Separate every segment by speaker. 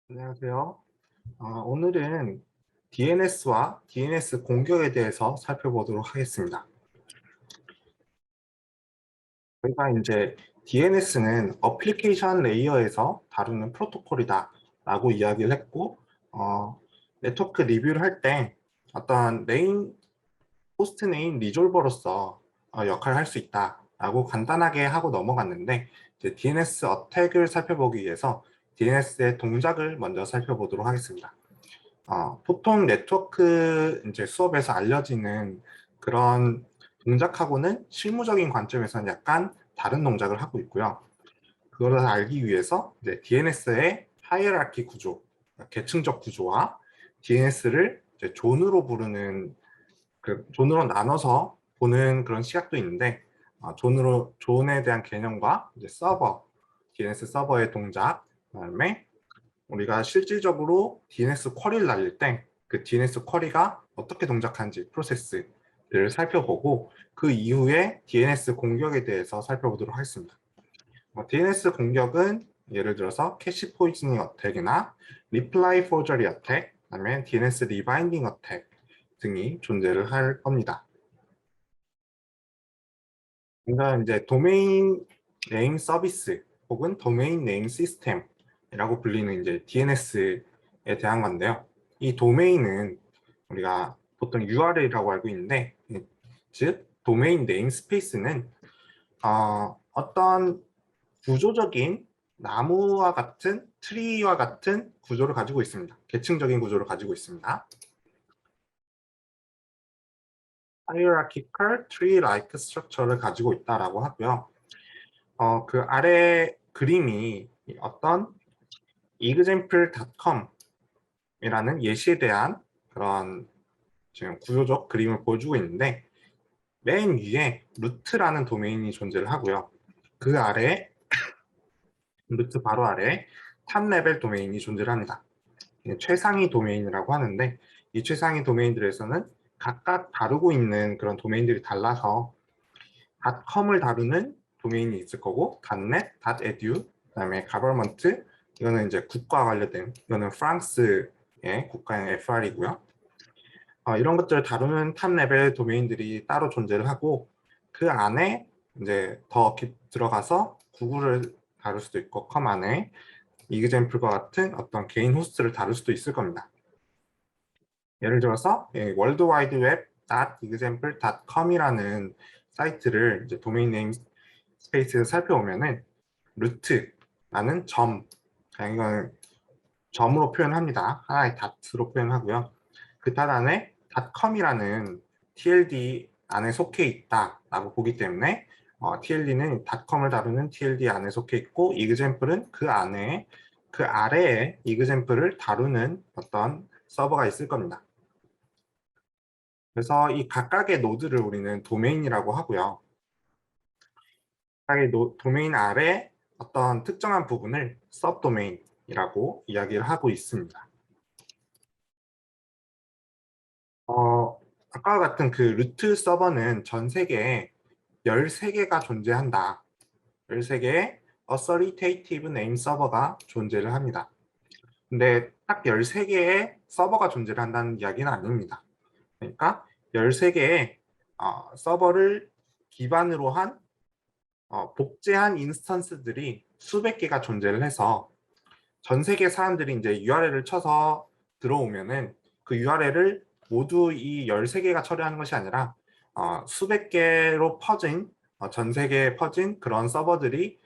Speaker 1: 안녕하세요. 오늘은 DNS와 DNS 공격에 대해서 살펴보도록 하겠습니다. 저희가 이제 DNS는 어플리케이션 레이어에서 다루는 프로토콜이다 라고 이야기를 했고, 네트워크 리뷰를 할 때 어떤 호스트 네임 리졸버로서 역할을 할 수 있다 라고 간단하게 하고 넘어갔는데, 이제 DNS 어택을 살펴보기 위해서 DNS의 동작을 먼저 살펴보도록 하겠습니다. 보통 네트워크 이제 수업에서 알려지는 그런 동작하고는 실무적인 관점에서는 약간 다른 동작을 하고 있고요. 그걸 알기 위해서 이제 DNS의 하이어라키 구조, 계층적 구조와 DNS를 이제 존으로 부르는 존으로 나눠서 보는 그런 시각도 있는데, 존에 대한 개념과 이제 DNS 서버의 동작, 그다음에 우리가 실질적으로 DNS 쿼리를 날릴 때 그 DNS 쿼리가 어떻게 동작하는지 프로세스를 살펴보고, 그 이후에 DNS 공격에 대해서 살펴보도록 하겠습니다. DNS 공격은 예를 들어서 캐시 포이즈닝 어택이나 리플라이 포저리 어택, 그다음에 DNS 리바인딩 어택 등이 존재를 할 겁니다. 그러니까 이제 도메인 네임 서비스 혹은 도메인 네임 시스템이라고 불리는 이제 DNS에 대한 건데요. 이 도메인은 우리가 보통 URL이라고 알고 있는데, 즉 도메인 네임 스페이스는 어떤 구조적인 나무와 같은 트리와 같은 구조를 가지고 있습니다. 계층적인 구조를 가지고 있습니다. hierarchical tree-like structure를 가지고 있다라고 하고요. 그 아래 그림이 어떤 example.com이라는 예시에 대한 그런 지금 구조적 그림을 보여주고 있는데, 맨 위에 루트라는 도메인이 존재를 하고요. 그 아래 루트 바로 아래 탑 레벨 도메인이 존재를 합니다. 최상위 도메인이라고 하는데, 이 최상위 도메인들에서는 각각 다루고 있는 그런 도메인들이 달라서 .com을 다루는 도메인이 있을 거고, .net, .edu, 그다음에 government, 이거는 이제 국가 관련된, 이거는 프랑스의 국가형 FR이고요. 이런 것들을 다루는 탑 레벨 도메인들이 따로 존재를 하고, 그 안에 이제 더 들어가서 구글을 다룰 수도 있고, 컴 안에 이그젬플과 같은 어떤 개인 호스트를 다룰 수도 있을 겁니다. 예를 들어서 worldwideweb.example.com이라는 사이트를 이제 도메인 네임 스페이스에서 살펴보면은 루트라는 점, 이건 점으로 표현합니다. 하나의 닷으로 표현하고요. 그 닷 안에 .com이라는 TLD 안에 속해 있다라고 보기 때문에 TLD는 .com을 다루는 TLD 안에 속해 있고, example은 그 안에 그 아래에 example을 다루는 어떤 서버가 있을 겁니다. 그래서 이 각각의 노드를 우리는 도메인이라고 하고요. 각각의 도메인 아래 어떤 특정한 부분을 서브도메인이라고 이야기를 하고 있습니다. 아까와 같은 그 루트 서버는 전 세계에 13개가 존재한다. 13개의 authoritative name 서버가 존재를 합니다. 근데 딱 13개의 서버가 존재를 한다는 이야기는 아닙니다. 그러니까 13개의 서버를 기반으로 한 복제한 인스턴스들이 수백 개가 존재를 해서 전 세계 사람들이 이제 URL을 쳐서 들어오면은 그 URL을 모두 이 13개가 처리하는 것이 아니라 수백 개로 퍼진 전 세계에 퍼진 그런 서버들이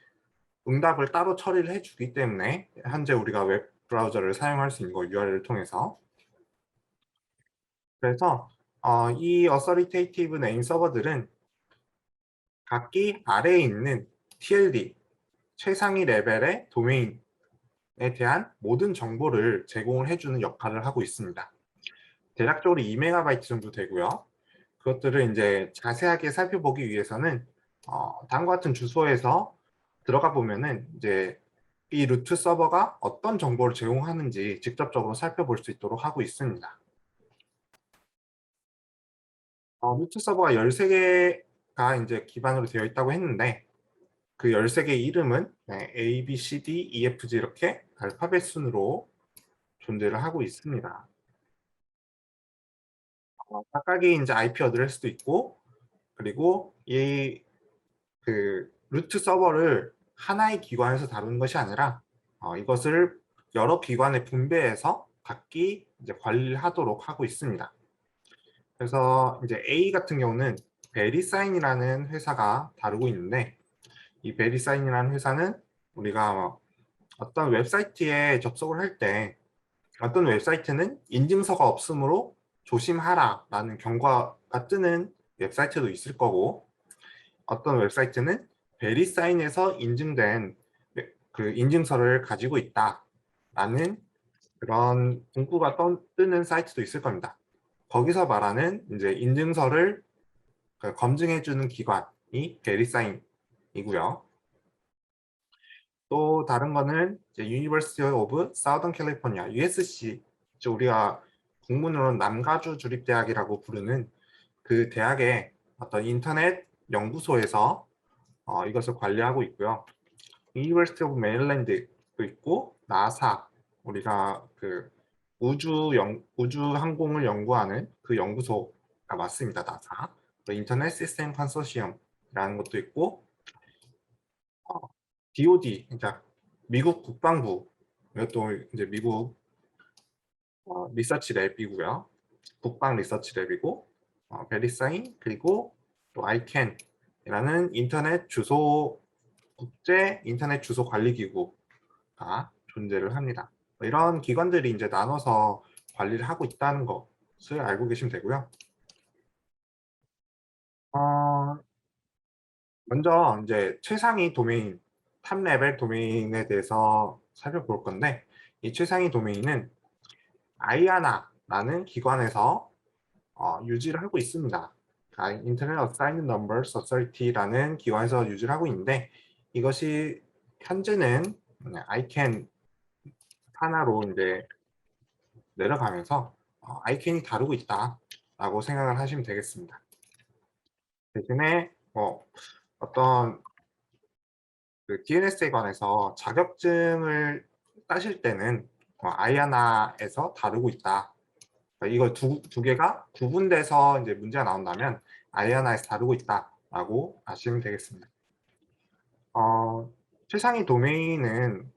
Speaker 1: 응답을 따로 처리를 해주기 때문에 현재 우리가 웹 브라우저를 사용할 수 있는 거, URL을 통해서. 그래서 이 authoritative name 서버들은 각기 아래에 있는 TLD, 최상위 레벨의 도메인에 대한 모든 정보를 제공을 해주는 역할을 하고 있습니다. 대략적으로 2MB 정도 되고요. 그것들을 이제 자세하게 살펴보기 위해서는 다음과 같은 주소에서 들어가 보면은 이제 이 루트 서버가 어떤 정보를 제공하는지 직접적으로 살펴볼 수 있도록 하고 있습니다. 루트 서버가 13개가 이제 기반으로 되어 있다고 했는데, 그 13개의 이름은 A, B, C, D, E, F, G 이렇게 알파벳 순으로 존재를 하고 있습니다. 각각의 이제 IP 어드레스도 있고, 그리고 이 그 루트 서버를 하나의 기관에서 다루는 것이 아니라 이것을 여러 기관에 분배해서 각기 이제 관리를 하도록 하고 있습니다. 그래서 이제 A 같은 경우는 베리사인이라는 회사가 다루고 있는데, 이 베리사인이라는 회사는 우리가 어떤 웹사이트에 접속을 할 때 어떤 웹사이트는 인증서가 없으므로 조심하라라는 경고가 뜨는 웹사이트도 있을 거고, 어떤 웹사이트는 베리사인에서 인증된 그 인증서를 가지고 있다라는 그런 문구가 뜨는 사이트도 있을 겁니다. 거기서 말하는 이제 인증서를 검증해주는 기관이 베리사인이고요. 또 다른 거는 이제 University of Southern California (USC), 우리가 국문으로는 남가주 주립대학이라고 부르는 그 대학의 어떤 인터넷 연구소에서 이것을 관리하고 있고요. University of Maryland도 있고, 나사, 우리가 그 우주 항공을 연구하는 그 연구소가 맞습니다. 나사. 인터넷 시스템 컨소시엄이라는 것도 있고, DoD, 그러니까 미국 국방부, 이것도 이제 미국 리서치 랩이고요. 국방 리서치 랩이고, 베리사인, 그리고 또 ICANN이라는 인터넷 주소 국제 인터넷 주소 관리 기구가 존재를 합니다. 이런 기관들이 이제 나눠서 관리를 하고 있다는 것을 알고 계시면 되고요. 먼저 이제 최상위 도메인, 탑 레벨 도메인에 대해서 살펴볼 건데, 이 최상위 도메인은 아이아나라는 기관에서 유지를 하고 있습니다. 인터넷 어사이드 넘버 소사이티라는 기관에서 유지를 하고 있는데, 이것이 현재는 아이캔 하나로 이제 내려가면서 아이캔이 다루고 있다라고 생각을 하시면 되겠습니다. 대신에 어떤 그 DNS에 관해서 자격증을 따실 때는 아이아나에서 다루고 있다. 그러니까 이걸 두 개가 구분돼서 이제 문제가 나온다면 아이아나에서 다루고 있다라고 아시면 되겠습니다. 최상위 도메인은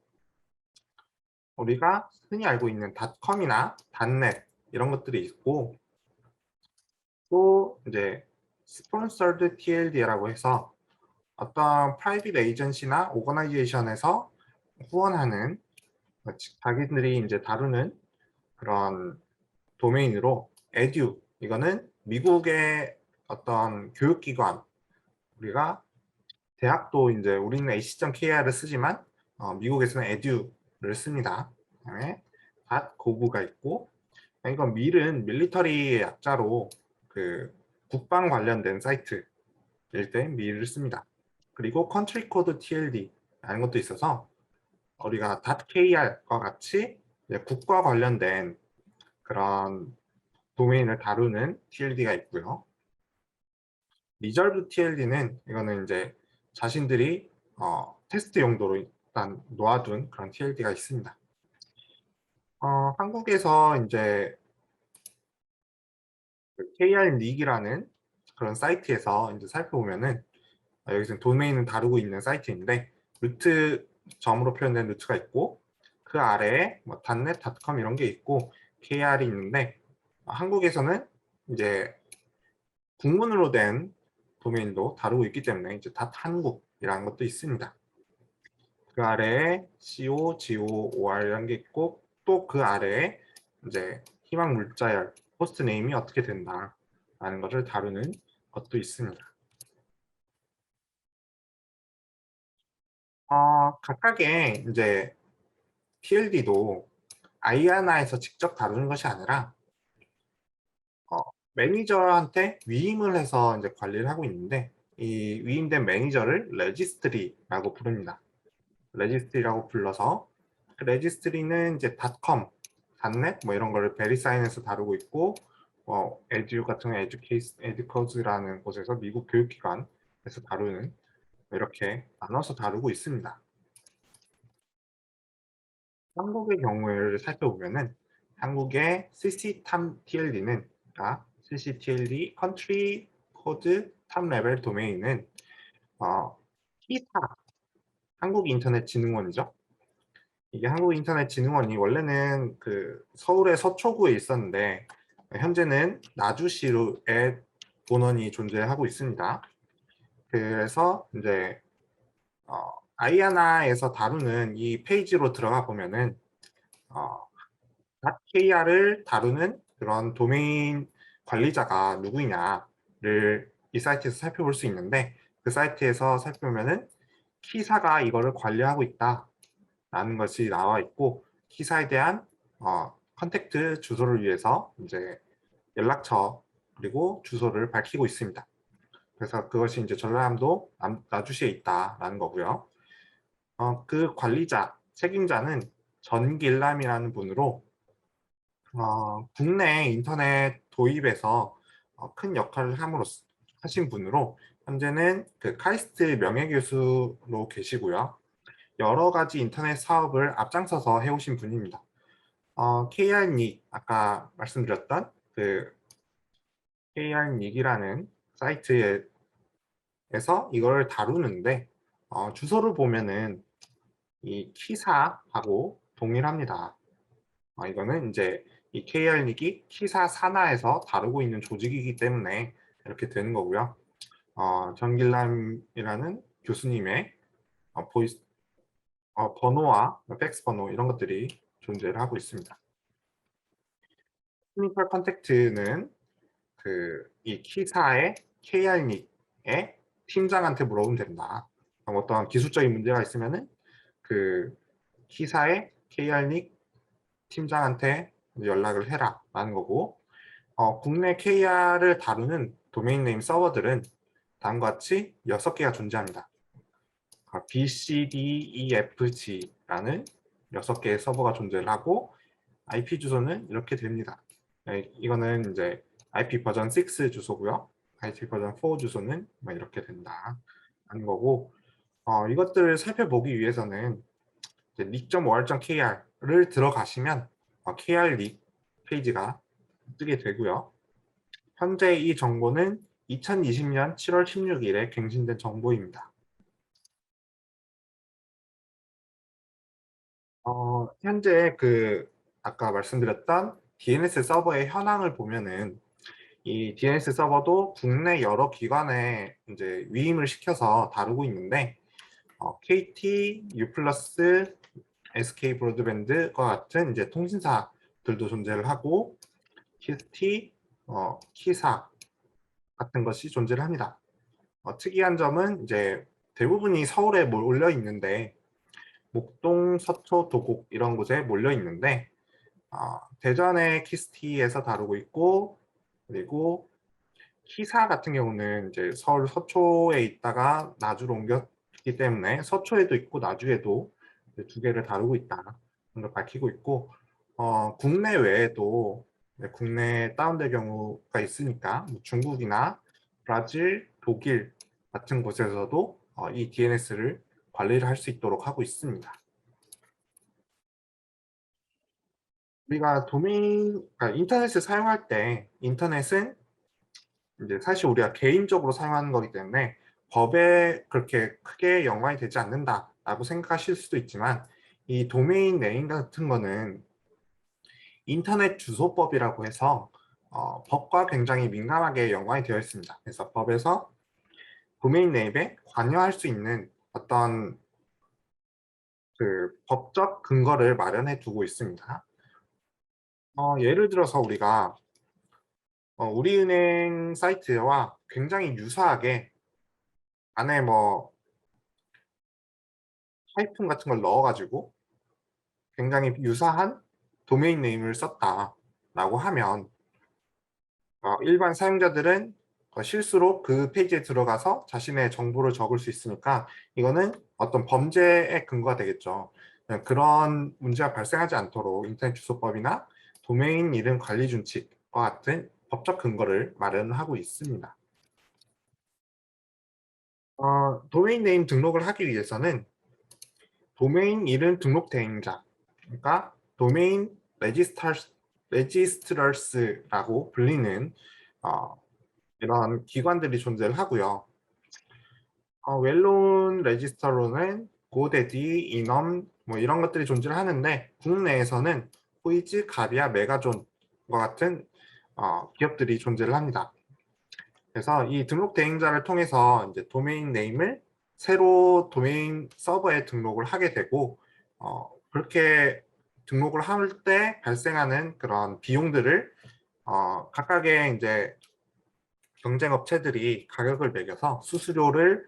Speaker 1: 우리가 흔히 알고 있는 닷컴이나 닷넷 이런 것들이 있고, 또 이제 스폰서드 TLD라고 해서 어떤 프라이빗 에이전시나 오거나이제이션에서 후원하는 자기들이 이제 다루는 그런 도메인으로 에듀, 이거는 미국의 어떤 교육기관, 우리가 대학도 이제 우리는 ac.kr을 쓰지만 미국에서는 에듀를 씁니다. 그다음에 .gov가 있고, 이건 밀은 밀리터리의 약자로 그 국방 관련된 사이트일 때 밀을 씁니다. 그리고 컨트리 코드 TLD라는 것도 있어서 우리가 .kr과 같이 국가 관련된 그런 도메인을 다루는 TLD가 있고요. 리저브 TLD는 이거는 이제 자신들이 테스트 용도로 일단 놓아둔 그런 TLD가 있습니다. 한국에서 이제 KR 닉이라는 그런 사이트에서 이제 살펴보면은 여기서 도메인을 다루고 있는 사이트인데, 루트 점으로 표현된 루트가 있고, 그 아래에 뭐 .net, .com 이런 게 있고 KR이 있는데, 한국에서는 이제 국문으로 된 도메인도 다루고 있기 때문에 이제 .한국이라는 것도 있습니다. 그 아래에 CO, GOOR 이런 게 있고, 또 그 아래에 이제 희망 물자열, 호스트 네임이 어떻게 된다라는 것을 다루는 것도 있습니다. 각각의 이제 TLD도 아이아나에서 직접 다루는 것이 아니라 매니저한테 위임을 해서 이제 관리를 하고 있는데, 이 위임된 매니저를 레지스트리라고 부릅니다. 레지스트리라고 불러서, 그 레지스트리는 이제 닷컴, 닷넷 뭐 이런 거를 베리사인에서 다루고 있고, 에듀 같은 에듀코즈라는 곳에서 미국 교육기관에서 다루는, 이렇게 나눠서 다루고 있습니다. 한국의 경우를 살펴보면은 한국의 CCTLD는 CCTLD Country Code Top Level 도메인은 T사 한국인터넷진흥원이죠. 이게 한국인터넷진흥원이 원래는 그 서울의 서초구에 있었는데 현재는 나주시에 본원이 존재하고 있습니다. 그래서 이제 아이아나에서 다루는 이 페이지로 들어가 보면은 .kr을 다루는 그런 도메인 관리자가 누구냐를 이 사이트에서 살펴볼 수 있는데 그 사이트에서 살펴보면은 키사가 이거를 관리하고 있다라는 것이 나와 있고 키사에 대한 컨택트 주소를 위해서 이제 연락처 그리고 주소를 밝히고 있습니다. 그래서 그것이 이제 전라남도 나주시에 있다라는 거고요. 그 관리자, 책임자는 전길남이라는 분으로 국내 인터넷 도입에서 큰 역할을 하신 분으로 현재는 그 카이스트 명예교수로 계시고요. 여러 가지 인터넷 사업을 앞장서서 해오신 분입니다. KR닉 아까 말씀드렸던 그 KR닉이라는 사이트에서 이걸 다루는데 주소를 보면은 이 키사하고 동일합니다. 이거는 이제 이 KR닉이 키사 산하에서 다루고 있는 조직이기 때문에 이렇게 되는 거고요. 정길남이라는 교수님의 보이스 번호와 팩스 번호 이런 것들이 존재를 하고 있습니다. 테크니컬 컨택트는 그 이 키사의 KR닉의 팀장한테 물어보면 된다. 어떤 기술적인 문제가 있으면은 그 키사의 KR닉 팀장한테 연락을 해라 라는 거고 국내 KR을 다루는 도메인 네임 서버들은 다음과 같이 6개가 존재합니다. B, C, D, E, F, G라는 6개의 서버가 존재를 하고 IP 주소는 이렇게 됩니다. 이거는 이제 IP 버전 6 주소고요. IP 버전 4 주소는 이렇게 된다 하는 거고 이것들을 살펴보기 위해서는 leak.or.kr을 들어가시면 KR leak 페이지가 뜨게 되고요. 현재 이 정보는 2020년 7월 16일에 갱신된 정보입니다. 현재 그 아까 말씀드렸던 DNS 서버의 현황을 보면은 이 DNS 서버도 국내 여러 기관에 이제 위임을 시켜서 다루고 있는데 KT, U+, SK 브로드밴드와 같은 이제 통신사들도 존재를 하고 KT, 키사 같은 것이 존재를 합니다. 특이한 점은 이제 대부분이 서울에 몰려 있는데 목동, 서초, 도곡 이런 곳에 몰려 있는데 대전의 키스티에서 다루고 있고 그리고 키사 같은 경우는 이제 서울 서초에 있다가 나주로 옮겼기 때문에 서초에도 있고 나주에도 두 개를 다루고 있다는 걸 밝히고 있고 국내 외에도 국내 다운될 경우가 있으니까 중국이나 브라질, 독일 같은 곳에서도 이 DNS를 관리를 할 수 있도록 하고 있습니다. 우리가 그러니까 인터넷을 사용할 때 인터넷은 이제 사실 우리가 개인적으로 사용하는 거기 때문에 법에 그렇게 크게 연관이 되지 않는다라고 생각하실 수도 있지만 이 도메인 네임 같은 거는 인터넷 주소법이라고 해서 법과 굉장히 민감하게 연관이 되어 있습니다. 그래서 법에서 도메인 네임에 관여할 수 있는 어떤 그 법적 근거를 마련해 두고 있습니다. 예를 들어서 우리가 우리은행 사이트와 굉장히 유사하게 안에 뭐 하이픈 같은 걸 넣어가지고 굉장히 유사한 도메인 네임을 썼다라고 하면 일반 사용자들은 실수로 그 페이지에 들어가서 자신의 정보를 적을 수 있으니까 이거는 어떤 범죄의 근거가 되겠죠. 그런 문제가 발생하지 않도록 인터넷 주소법이나 도메인 이름 관리 준칙과 같은 법적 근거를 마련하고 있습니다. 도메인 네임 등록을 하기 위해서는 도메인 이름 등록 대행자 그러니까 도메인 레지스트러스라고 불리는 이런 기관들이 존재를 하고요. 웰론 레지스터로는 고데디, 이넘 뭐 이런 것들이 존재를 하는데 국내에서는 호이즈, 가비아, 메가존과 같은 기업들이 존재를 합니다. 그래서 이 등록 대행자를 통해서 이제 도메인 네임을 새로 도메인 서버에 등록을 하게 되고 그렇게 등록을 할 때 발생하는 그런 비용들을 각각의 이제 경쟁 업체들이 가격을 매겨서 수수료를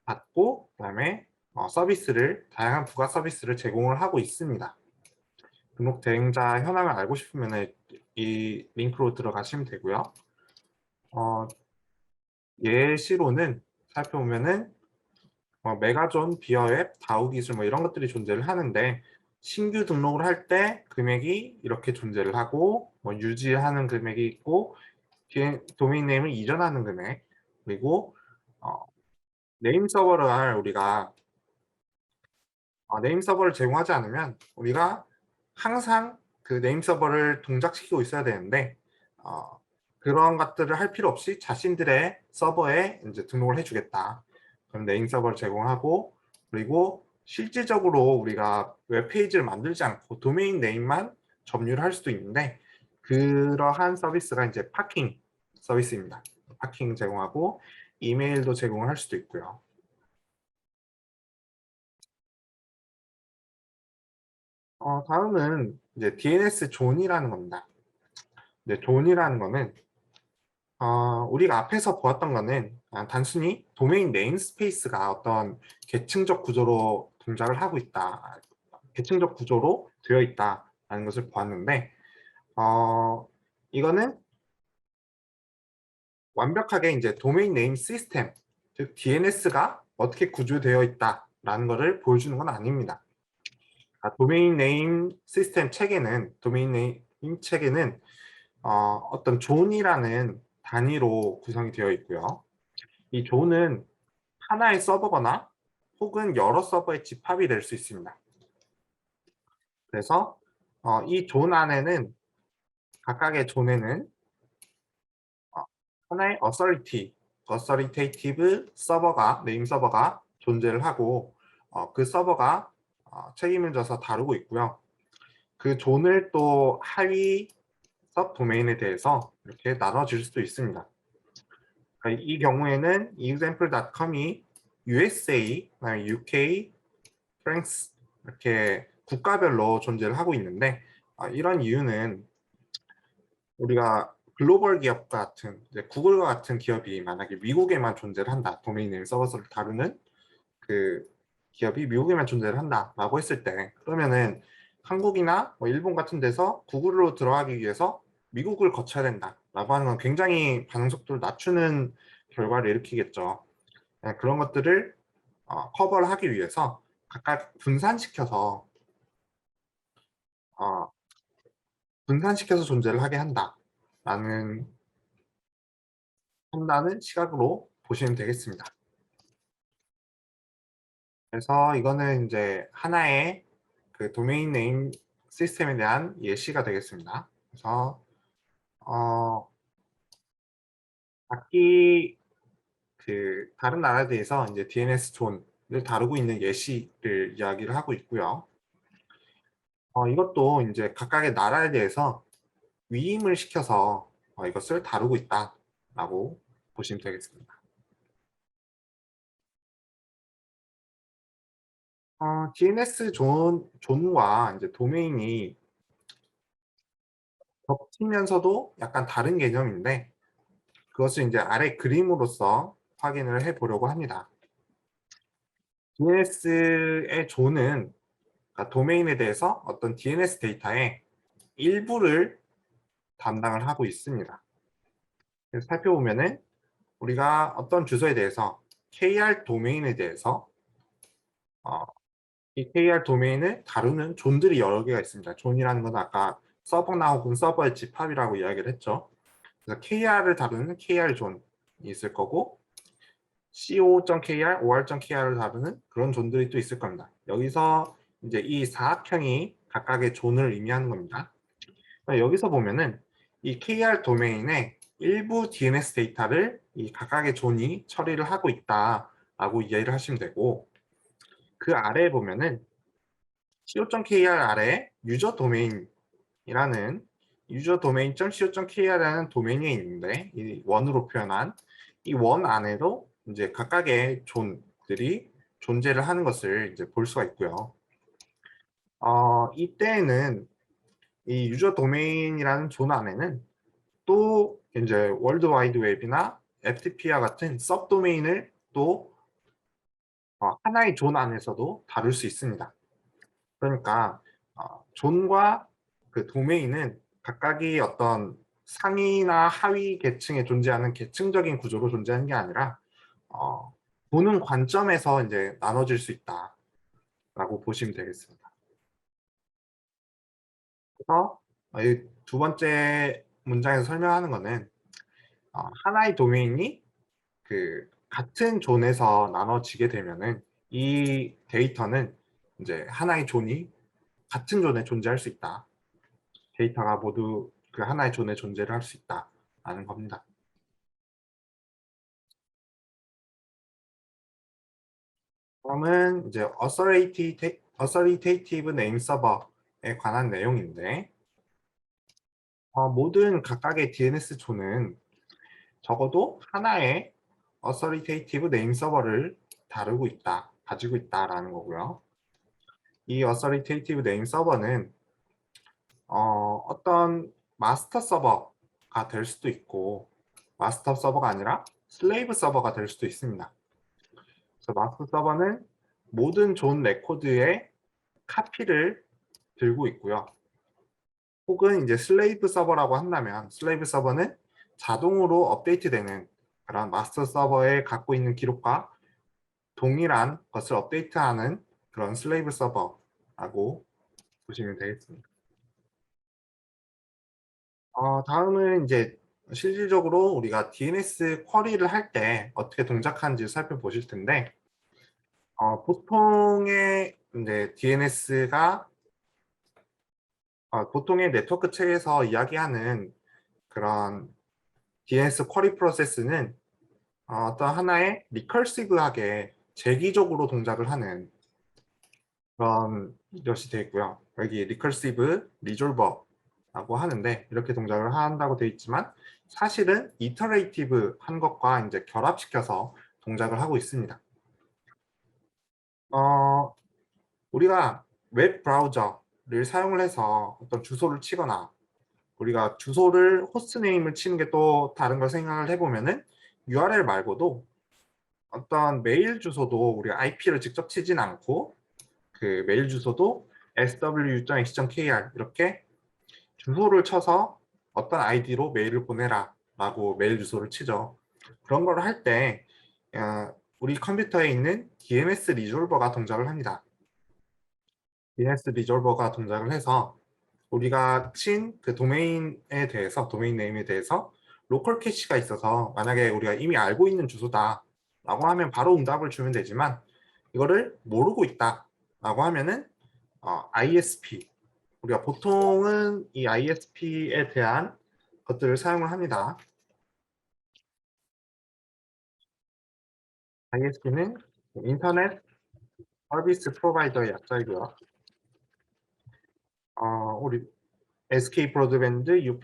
Speaker 1: 받고 그다음에 서비스를 다양한 부가 서비스를 제공을 하고 있습니다. 등록 대행자 현황을 알고 싶으면 이 링크로 들어가시면 되고요. 예시로는 살펴보면은 메가존, 비어앱, 다우 기술 뭐 이런 것들이 존재를 하는데 신규 등록을 할 때 금액이 이렇게 존재를 하고 뭐 유지하는 금액이 있고 도메인 네임을 이전하는 금액 그리고 네임 서버를 우리가 네임 서버를 제공하지 않으면 우리가 항상 그 네임 서버를 동작시키고 있어야 되는데 그런 것들을 할 필요 없이 자신들의 서버에 이제 등록을 해주겠다. 그럼 네임 서버를 제공하고 그리고 실질적으로 우리가 웹페이지를 만들지 않고 도메인 네임만 점유를 할 수도 있는데 그러한 서비스가 이제 파킹 서비스입니다. 파킹 제공하고 이메일도 제공을 할 수도 있고요. 다음은 이제 DNS 존이라는 겁니다. 이제 존이라는 거는 우리가 앞에서 보았던 거는 단순히 도메인 네임스페이스가 어떤 계층적 구조로 동작을 하고 있다, 계층적 구조로 되어 있다라는 것을 보았는데 이거는 완벽하게 이제 도메인 네임 시스템, 즉 DNS가 어떻게 구조되어 있다라는 것을 보여주는 건 아닙니다. 도메인 네임 시스템 체계는 어떤 존이라는 단위로 구성이 되어 있고요. 이 존은 하나의 서버거나 혹은 여러 서버의 집합이 될 수 있습니다. 그래서 이 존 안에는 각각의 존에는 하나의 어서리테이티브 서버가 네임 서버가 존재를 하고 그 서버가 책임을 져서 다루고 있고요. 그 존을 또 하위 섭 도메인에 대해서 이렇게 나눠질 수도 있습니다. 이 경우에는 example.com이 USA, UK, 프랑스 이렇게 국가별로 존재를 하고 있는데 이런 이유는 우리가 글로벌 기업 같은 구글과 같은 기업이 만약에 미국에만 존재를 한다, 도메인 네임 서버를 다루는 그 기업이 미국에만 존재를 한다라고 했을 때 그러면은 한국이나 뭐 일본 같은 데서 구글로 들어가기 위해서 미국을 거쳐야 된다라고 하는 건 굉장히 반응 속도를 낮추는 결과를 일으키겠죠. 그런 것들을 커버를 하기 위해서 각각 어, 분산시켜서 존재를 하게 한다라는 한다는 시각으로 보시면 되겠습니다. 그래서 이거는 이제 하나의 그 도메인 네임 시스템에 대한 예시가 되겠습니다. 그래서 각기 그 다른 나라에 대해서 이제 DNS 존을 다루고 있는 예시를 이야기를 하고 있고요. 이것도 이제 각각의 나라에 대해서 위임을 시켜서 이것을 다루고 있다라고 보시면 되겠습니다. DNS 존과 이제 도메인이 겹치면서도 약간 다른 개념인데 그것을 이제 아래 그림으로써 확인을 해 보려고 합니다. DNS의 존은 그러니까 도메인에 대해서 어떤 DNS 데이터의 일부를 담당을 하고 있습니다. 그래서 살펴보면은 우리가 어떤 주소에 대해서 KR 도메인에 대해서 이 KR 도메인을 다루는 존들이 여러 개가 있습니다. 존이라는 건 아까 서버나 혹은 서버의 집합이라고 이야기를 했죠. 그래서 KR을 다루는 KR 존이 있을 거고 co.kr, or.kr을 다루는 그런 존들이 또 있을 겁니다. 여기서 이제 이 사각형이 각각의 존을 의미하는 겁니다. 여기서 보면은 이 KR 도메인의 일부 DNS 데이터를 이 각각의 존이 처리를 하고 있다라고 이해를 하시면 되고, 그 아래에 보면은 co.kr 아래에 유저 도메인이라는 유저 도메인.co.kr이라는 도메인이 있는데, 이 원으로 표현한 이 원 안에도 이제 각각의 존들이 존재를 하는 것을 이제 볼 수가 있고요. 이때에는 이 유저 도메인이라는 존 안에는 또 이제 월드 와이드 웹이나 FTP와 같은 섭 도메인을 또 하나의 존 안에서도 다룰 수 있습니다. 그러니까 존과 그 도메인은 각각이 어떤 상위나 하위 계층에 존재하는 계층적인 구조로 존재하는 게 아니라 보는 관점에서 이제 나눠질 수 있다라고 보시면 되겠습니다. 그래서 이 두 번째 문장에서 설명하는 거는 하나의 도메인이 그 같은 존에서 나눠지게 되면은 이 데이터는 이제 하나의 존이 같은 존에 존재할 수 있다. 데이터가 모두 그 하나의 존에 존재를 할 수 있다라는 겁니다. 다음은 이제 authoritative name server에 관한 내용인데, 모든 각각의 DNS 존은 적어도 하나의 authoritative name server를 가지고 있다라는 거고요. 이 authoritative name server는 어떤 마스터 서버가 될 수도 있고, 마스터 서버가 아니라 슬레이브 서버가 될 수도 있습니다. 그래서 마스터 서버는 모든 존 레코드의 카피를 들고 있고요. 혹은 이제 슬레이브 서버라고 한다면, 슬레이브 서버는 자동으로 업데이트되는 그런 마스터 서버에 갖고 있는 기록과 동일한 것을 업데이트하는 그런 슬레이브 서버라고 보시면 되겠습니다. 다음은 이제 실질적으로 우리가 DNS 쿼리를 할 때 어떻게 동작하는지 살펴보실 텐데, 보통의 이제 DNS가 보통의 네트워크 체계에서 이야기하는 그런 DNS 쿼리 프로세스는 어떤 하나의 리커시브하게 재기적으로 동작을 하는 그런 것이 되어 있고요. 여기 리커시브 리졸버라고 하는데 이렇게 동작을 한다고 되어 있지만 사실은 이터레이티브 한 것과 이제 결합시켜서 동작을 하고 있습니다. 우리가 웹 브라우저를 사용을 해서 어떤 주소를 치거나 우리가 주소를 호스트 네임을 치는 게 또 다른 걸 생각을 해보면은 URL 말고도 어떤 메일 주소도 우리가 IP를 직접 치진 않고 그 메일 주소도 sw.x.kr 이렇게 주소를 쳐서 어떤 아이디로 메일을 보내라 라고 메일 주소를 치죠. 그런 걸 할 때 우리 컴퓨터에 있는 DNS 리졸버가 동작을 합니다. DNS 리졸버가 동작을 해서 우리가 친 그 도메인에 대해서 도메인 네임에 대해서 로컬 캐시가 있어서 만약에 우리가 이미 알고 있는 주소다 라고 하면 바로 응답을 주면 되지만 이거를 모르고 있다 라고 하면은 ISP 우리가 보통은 이 ISP에 대한 것들을 사용을 합니다. ISP는 인터넷 서비스 프로바이더의 약자이고요. 우리 SK 브로드밴드, U+,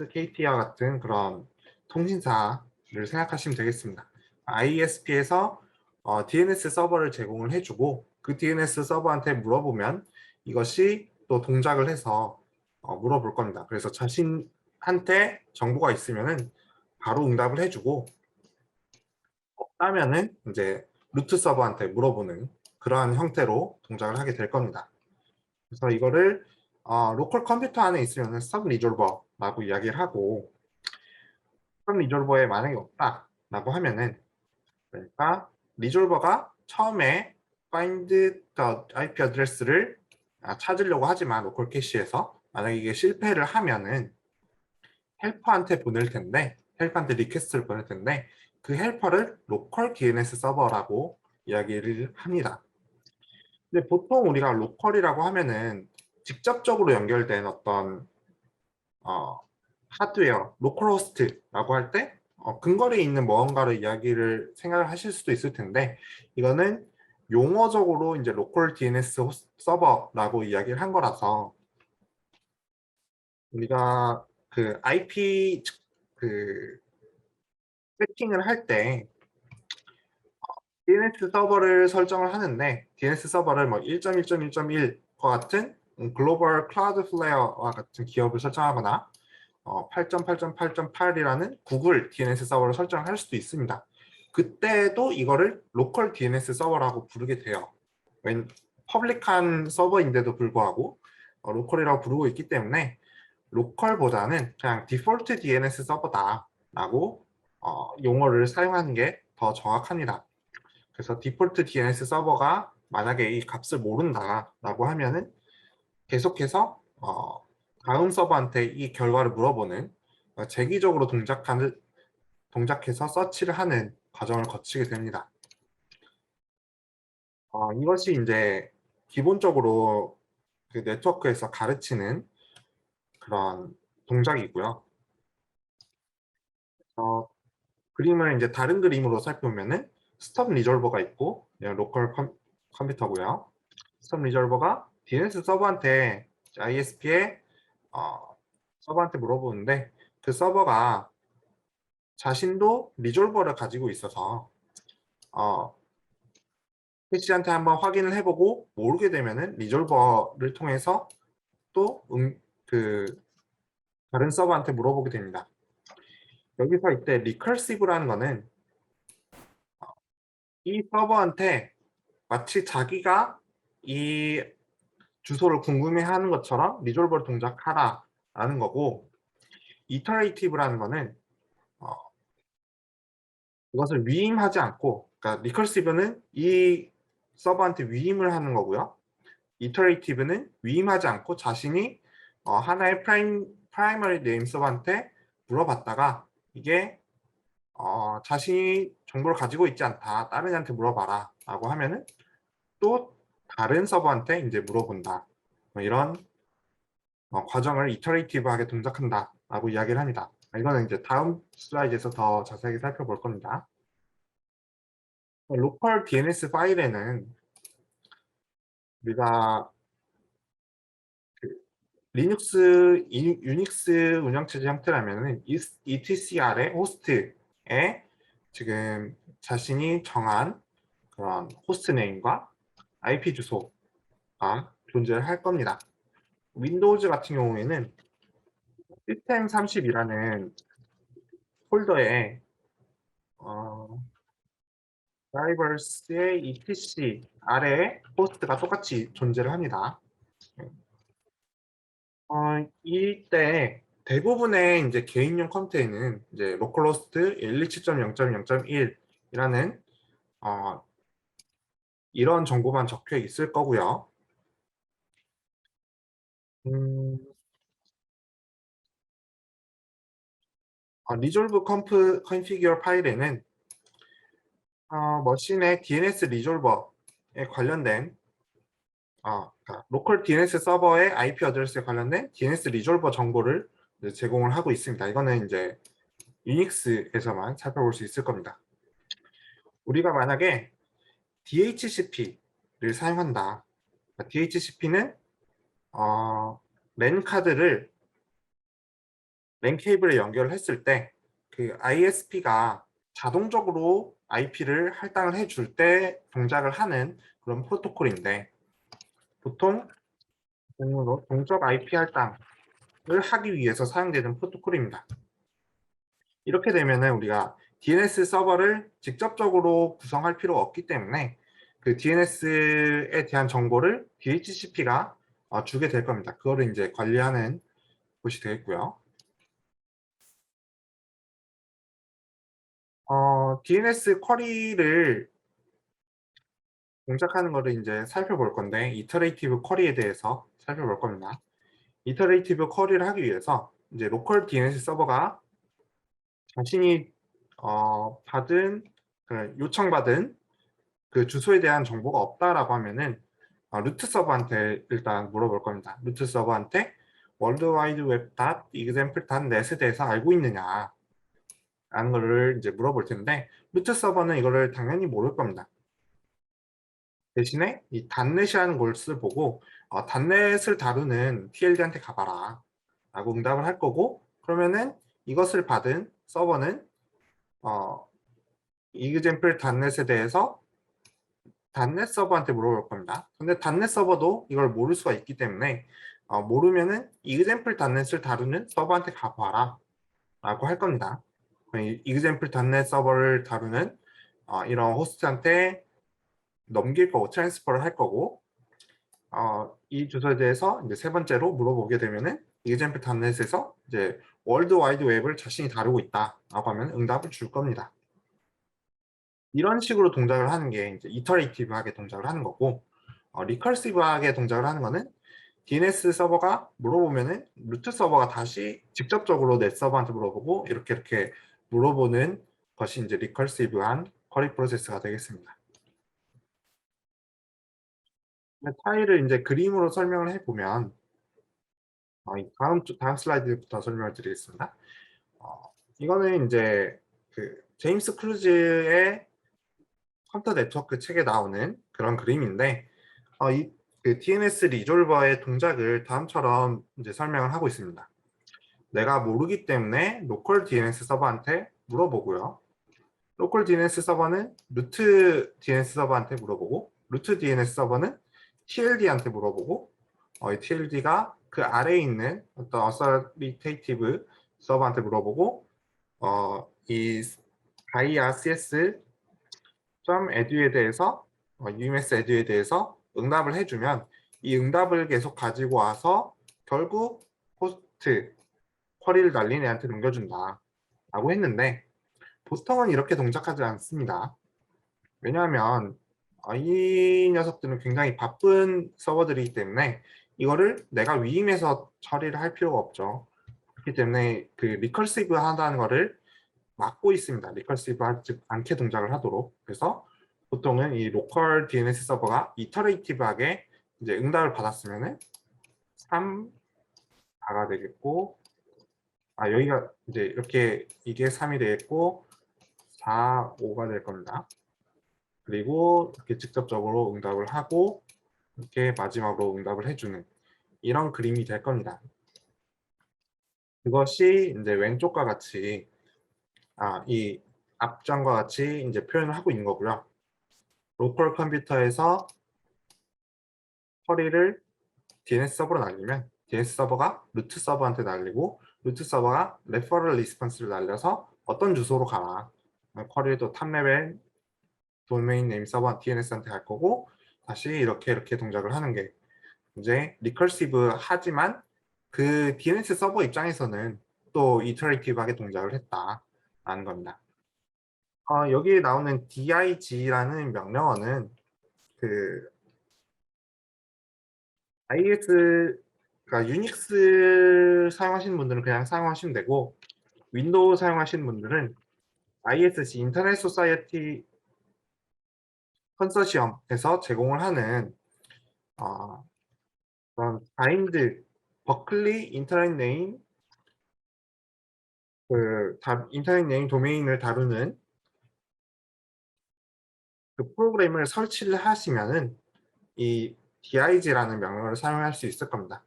Speaker 1: KT와 같은 그런 통신사를 생각하시면 되겠습니다. ISP에서 DNS 서버를 제공을 해주고 그 DNS 서버한테 물어보면 이것이 또 동작을 해서 물어볼 겁니다. 그래서 자신한테 정보가 있으면은 바로 응답을 해주고 없다면은 이제 루트 서버한테 물어보는 그러한 형태로 동작을 하게 될 겁니다. 그래서 이거를 로컬 컴퓨터 안에 있으면 서브 리졸버라고 이야기를 하고 서브 리졸버에 만약에 없다라고 하면은 그러니까 리졸버가 처음에 find the IP 어드레스를 찾으려고 하지만 로컬 캐시에서 만약에 이게 실패를 하면은 헬퍼한테 보낼 텐데 헬퍼한테 리퀘스트를 보낼 텐데 그 헬퍼를 로컬 DNS 서버라고 이야기를 합니다. 근데 보통 우리가 로컬이라고 하면은 직접적으로 연결된 어떤 하드웨어, 로컬 호스트라고 할 때 근거리에 있는 무언가를 이야기를 생각을 하실 수도 있을 텐데 이거는 용어적으로 이제 로컬 DNS 서버라고 이야기를 한 거라서 우리가 그 IP 그 세팅을 할 때 DNS 서버를 설정을 하는데 DNS 서버를 뭐 1.1.1.1과 같은 글로벌 클라우드 플레어와 같은 기업을 설정하거나 8.8.8.8이라는 구글 DNS 서버를 설정할 수도 있습니다. 그때도 이거를 로컬 DNS 서버라고 부르게 돼요. 퍼블릭한 서버인데도 불구하고 로컬이라고 부르고 있기 때문에 로컬보다는 그냥 디폴트 DNS 서버다라고 용어를 사용하는 게 더 정확합니다. 그래서 디폴트 DNS 서버가 만약에 이 값을 모른다라고 하면은 계속해서 다음 서버한테 이 결과를 물어보는 재기적으로 동작해서 서치를 하는 과정을 거치게 됩니다. 이것이 이제 기본적으로 그 네트워크에서 가르치는 그런 동작이고요. 그림을 이제 다른 그림으로 살펴보면은 스톱 리졸버가 있고 로컬 컴퓨터고요. 스톱 리졸버가 DNS 서버한테 ISP에 서버한테 물어보는데 그 서버가 자신도 리졸버를 가지고 있어서 캐시한테 한번 확인을 해보고 모르게 되면은 리졸버를 통해서 또 그 다른 서버한테 물어보게 됩니다. 여기서 이때 리커시브라는 거는 이 서버한테 마치 자기가 이 주소를 궁금해하는 것처럼 리졸버를 동작하라 라는 거고 이터레이티브라는 거는 이것을 위임하지 않고 그러니까 리커시브는 이 서버한테 위임을 하는 거고요. 이터레이티브는 위임하지 않고 자신이 하나의 프라이머리 네임 서버한테 물어봤다가 이게 자신이 정보를 가지고 있지 않다. 다른 애한테 물어봐라 라고 하면은 또 다른 서버한테 이제 물어본다. 뭐 이런 과정을 이터레이티브하게 동작한다 라고 이야기를 합니다. 이거는 이제 다음 슬라이드에서 더 자세하게 살펴볼 겁니다. 로컬 DNS 파일에는 우리가 리눅스, 유닉스 운영체제 형태라면은 etcr의 호스트에 지금 자신이 정한 그런 호스트 네임과 IP 주소가 존재할 겁니다. 윈도우즈 같은 경우에는 시스템 30이라는 폴더에 드라이버스의 etc 아래에 호스트가 똑같이 존재를 합니다. 이때 대부분의 이제 개인용 컴퓨터에는 이제 로컬호스트 127.0.0.1이라는 이런 정보만 적혀 있을 거고요. 리졸브 컨피규어 파일에는 머신의 DNS 리졸버에 관련된 그러니까 로컬 DNS 서버의 IP 어드레스에 관련된 DNS 리졸버 정보를 제공을 하고 있습니다. 이거는 이제 유닉스에서만 살펴볼 수 있을 겁니다. 우리가 만약에 DHCP를 사용한다. DHCP는 랜 카드를 랜 케이블에 연결을 했을 때 그 ISP가 자동적으로 IP를 할당을 해줄 때 동작을 하는 그런 프로토콜인데 보통 동적 IP 할당을 하기 위해서 사용되는 프로토콜입니다. 이렇게 되면은 우리가 DNS 서버를 직접적으로 구성할 필요가 없기 때문에 그 DNS에 대한 정보를 DHCP가 주게 될 겁니다. 그거를 이제 관리하는 곳이 되겠고요. DNS 쿼리를 동작하는 거를 이제 살펴볼 건데 이터레이티브 쿼리에 대해서 살펴볼 겁니다. 이터레이티브 쿼리를 하기 위해서 이제 로컬 DNS 서버가 자신이 받은 요청받은 그 주소에 대한 정보가 없다라고 하면은 루트 서버한테 일단 물어볼 겁니다. 루트 서버한테 worldwideweb.example.net에 대해서 알고 있느냐 라는 거를 이제 물어볼 텐데, 루트 서버는 이거를 당연히 모를 겁니다. 대신에 이 단넷이라는 것을 보고 단넷을 다루는 TLD한테 가봐라 라고 응답을 할 거고, 그러면은 이것을 받은 서버는 example 단넷에 대해서 단넷 서버한테 물어볼 겁니다. 근데 단넷 서버도 이걸 모를 수가 있기 때문에 모르면은 example 단넷을 다루는 서버한테 가봐라 라고 할 겁니다. example 단넷 서버를 다루는 이런 호스트한테 넘길 거고 트랜스퍼를 할 거고, 이 주소에 대해서 이제 세 번째로 물어보게 되면은 example 단넷에서 이제 월드 와이드 웹을 자신이 다루고 있다라고 하면 응답을 줄 겁니다. 이런 식으로 동작을 하는 게 이제 이터레이티브하게 동작을 하는 거고, 리커시브하게 동작을 하는 거는 DNS 서버가 물어보면은 루트 서버가 다시 직접적으로 넷 서버한테 물어보고 이렇게 물어보는 것이 이제 리커시브한 쿼리 프로세스가 되겠습니다. 타일을 이제 그림으로 설명을 해보면, 다음 슬라이드부터 설명을 드리겠습니다. 이거는 이제 그 제임스 클루즈의 컴퓨터 네트워크 책에 나오는 그런 그림인데, 그 DNS 리졸버의 동작을 다음처럼 이제 설명을 하고 있습니다. 내가 모르기 때문에 로컬 DNS 서버한테 물어보고요. 로컬 DNS 서버는 루트 DNS 서버한테 물어보고, 루트 DNS 서버는 TLD한테 물어보고, 이 TLD가 그 아래에 있는 어떤 어서리테이티브 서버한테 물어보고, 이 가이아 CS edu에 대해서 UMS edu에 대해서 응답을 해주면 이 응답을 계속 가지고 와서 결국 호스트 쿼리를 날린 애한테 넘겨준다 라고 했는데, 보통은 이렇게 동작하지 않습니다. 왜냐하면 이 녀석들은 굉장히 바쁜 서버들이기 때문에 이거를 내가 위임해서 처리를 할 필요가 없죠. 그렇기 때문에 그 리커시브 하다는 거를 막고 있습니다. 리커시브 하지 않게 동작을 하도록. 그래서 보통은 이 로컬 DNS 서버가 이터레이티브하게 이제 응답을 받았으면은 3, 4가 되겠고, 여기가 이제 이렇게 이게 3이 되겠고 4, 5가 될 겁니다. 그리고 이렇게 직접적으로 응답을 하고 이렇게 마지막으로 응답을 해주는 이런 그림이 될 겁니다. 그것이 이제 왼쪽과 같이 이 앞장과 같이 이제 표현을 하고 있는 거고요. 로컬 컴퓨터에서 쿼리를 DNS 서버로 날리면 DNS 서버가 루트 서버한테 날리고, 루트 서버가 레퍼럴 리스폰스를 날려서 어떤 주소로 가라, 쿼리를 또 탑 레벨 도메인 네임 서버 DNS한테 갈 거고, 다시 이렇게 동작을 하는 게 이제 리커시브 하지만 그 DNS 서버 입장에서는 또 이터레이티브하게 동작을 했다라는 겁니다. 여기에 나오는 dig라는 명령어는 그 IS, 그러니까 유닉스 사용하시는 분들은 그냥 사용하시면 되고, 윈도우 사용하시는 분들은 ISC 인터넷 소사이어티 컨소시엄에서 제공을 하는 그런 바인드 버클리 인터넷 네임, 인터넷 네임 도메인을 다루는 그 프로그램을 설치를 하시면은 이 dig라는 명령어를 사용할 수 있을 겁니다.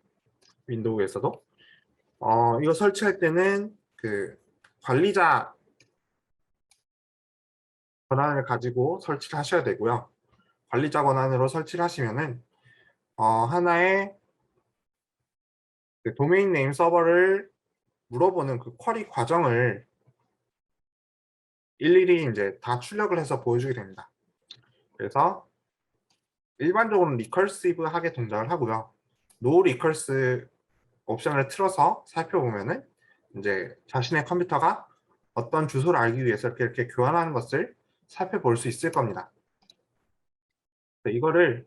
Speaker 1: 윈도우에서도. 이거 설치할 때는 그 관리자 권한을 가지고 설치를 하셔야 되고요. 관리자 권한으로 설치를 하시면은 하나의 그 도메인 네임 서버를 물어보는 그 쿼리 과정을 일일이 이제 다 출력을 해서 보여주게 됩니다. 그래서 일반적으로는 리커시브하게 동작을 하고요. 노 리커스 옵션을 틀어서 살펴보면은 이제 자신의 컴퓨터가 어떤 주소를 알기 위해서 이렇게 교환하는 것을 살펴볼 수 있을 겁니다. 이거를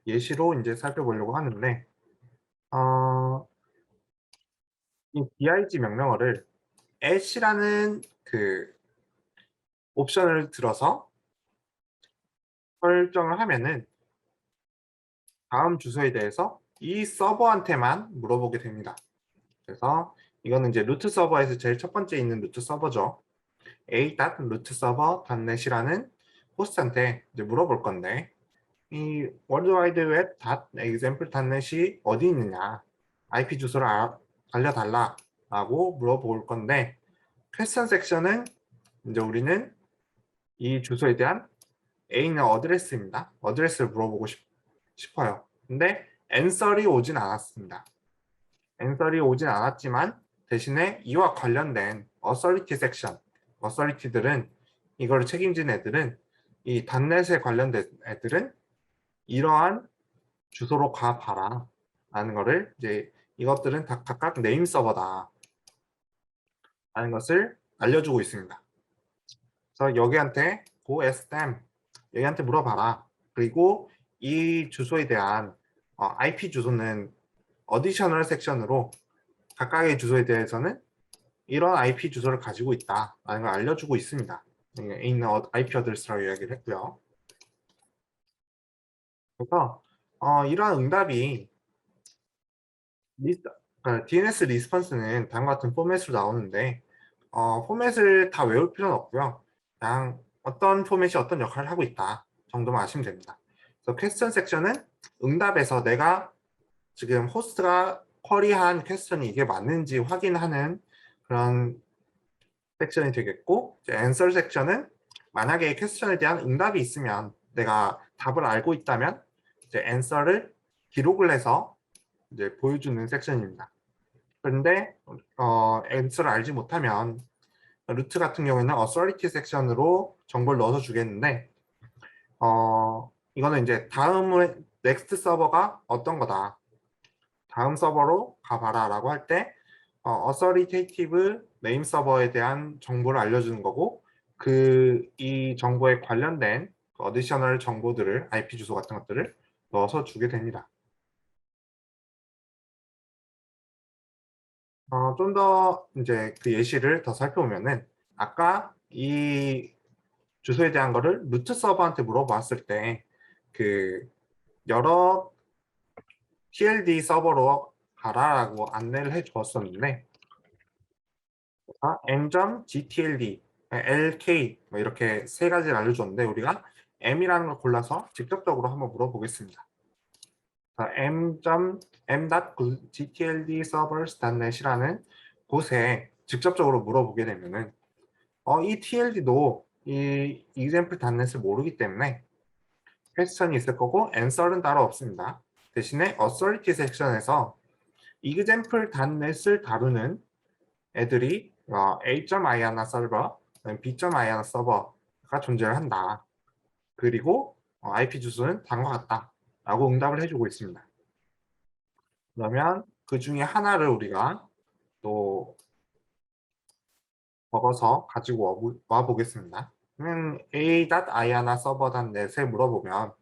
Speaker 1: 예시로 이제 살펴보려고 하는데, 이 dig 명령어를 ash라는 그 옵션을 들어서 설정을 하면은 다음 주소에 대해서 이 서버한테만 물어보게 됩니다. 그래서 이거는 이제 루트 서버에서 제일 첫 번째 있는 루트 서버죠. a.rootserver.net이라는 호스트한테 이제 물어볼 건데, 이 worldwideweb.example.net이 어디 있느냐, IP 주소를 알려달라라고 물어볼 건데, 퀘스천 섹션은 이제 우리는 이 주소에 대한 A는 어드레스입니다. 어드레스를 물어보고 싶어요. 근데 앤서리 오진 않았습니다. 앤서리 오진 않았지만 대신에 이와 관련된 어서리티 섹션, 어서리티들은 이걸 책임진 애들은 이 단넷에 관련된 애들은 이러한 주소로 가봐라 라는 거를 이제 이것들은 다 각각 네임 서버다 라는 것을 알려주고 있습니다. 그래서 여기한테 go ask them, 여기한테 물어봐라. 그리고 이 주소에 대한 IP 주소는 어디셔널 섹션으로 각각의 주소에 대해서는 이런 IP 주소를 가지고 있다라는 걸 알려주고 있습니다. 있는 IP 어드레스라고 이야기를 했고요. 그래서 이러한 응답이 DNS 리스폰스는 다음과 같은 포맷으로 나오는데 포맷을 다 외울 필요는 없고요. 그냥 어떤 포맷이 어떤 역할을 하고 있다 정도만 아시면 됩니다. 그래서 퀘스천 섹션은 응답에서 내가 지금 호스트가 쿼리한 퀘스천이 이게 맞는지 확인하는 그런 섹션이 되겠고, 이제 answer 섹션은 만약에 퀘스천에 대한 응답이 있으면 내가 답을 알고 있다면 이제 answer를 기록을 해서 이제 보여주는 섹션입니다. 그런데 answer를 알지 못하면 루트 같은 경우에는 authority 섹션으로 정보를 넣어서 주겠는데 이거는 이제 다음에 next 서버가 어떤 거다, 다음 서버로 가봐라 라고 할 때 authoritative name 서버에 대한 정보를 알려주는 거고, 이 정보에 관련된 어디셔널 정보들을 IP 주소 같은 것들을 넣어서 주게 됩니다. 좀 더 이제 그 예시를 더 살펴보면은 아까 이 주소에 대한 거를 루트 서버한테 물어봤을 때 그 여러 TLD 서버로 가라라고 안내를 해 주었었는데 m.gtld, lk 뭐 이렇게 세 가지를 알려줬는데 우리가 m이라는 걸 골라서 직접적으로 한번 물어보겠습니다. m.gtld servers.net이라는 곳에 직접적으로 물어보게 되면은 이 TLD도 이 example.net을 모르기 때문에 퀘스천이 있을 거고 answer는 따로 없습니다. 대신에 authority 섹션에서 example.net을 다루는 애들이 A.IANA 서버, B.IANA 서버가 존재를 한다. 그리고 IP 주소는 다음과 같다 라고 응답을 해주고 있습니다. 그러면 그 중에 하나를 우리가 또 먹어서 가지고 와 보겠습니다. A.IANA 서버.net에 물어보면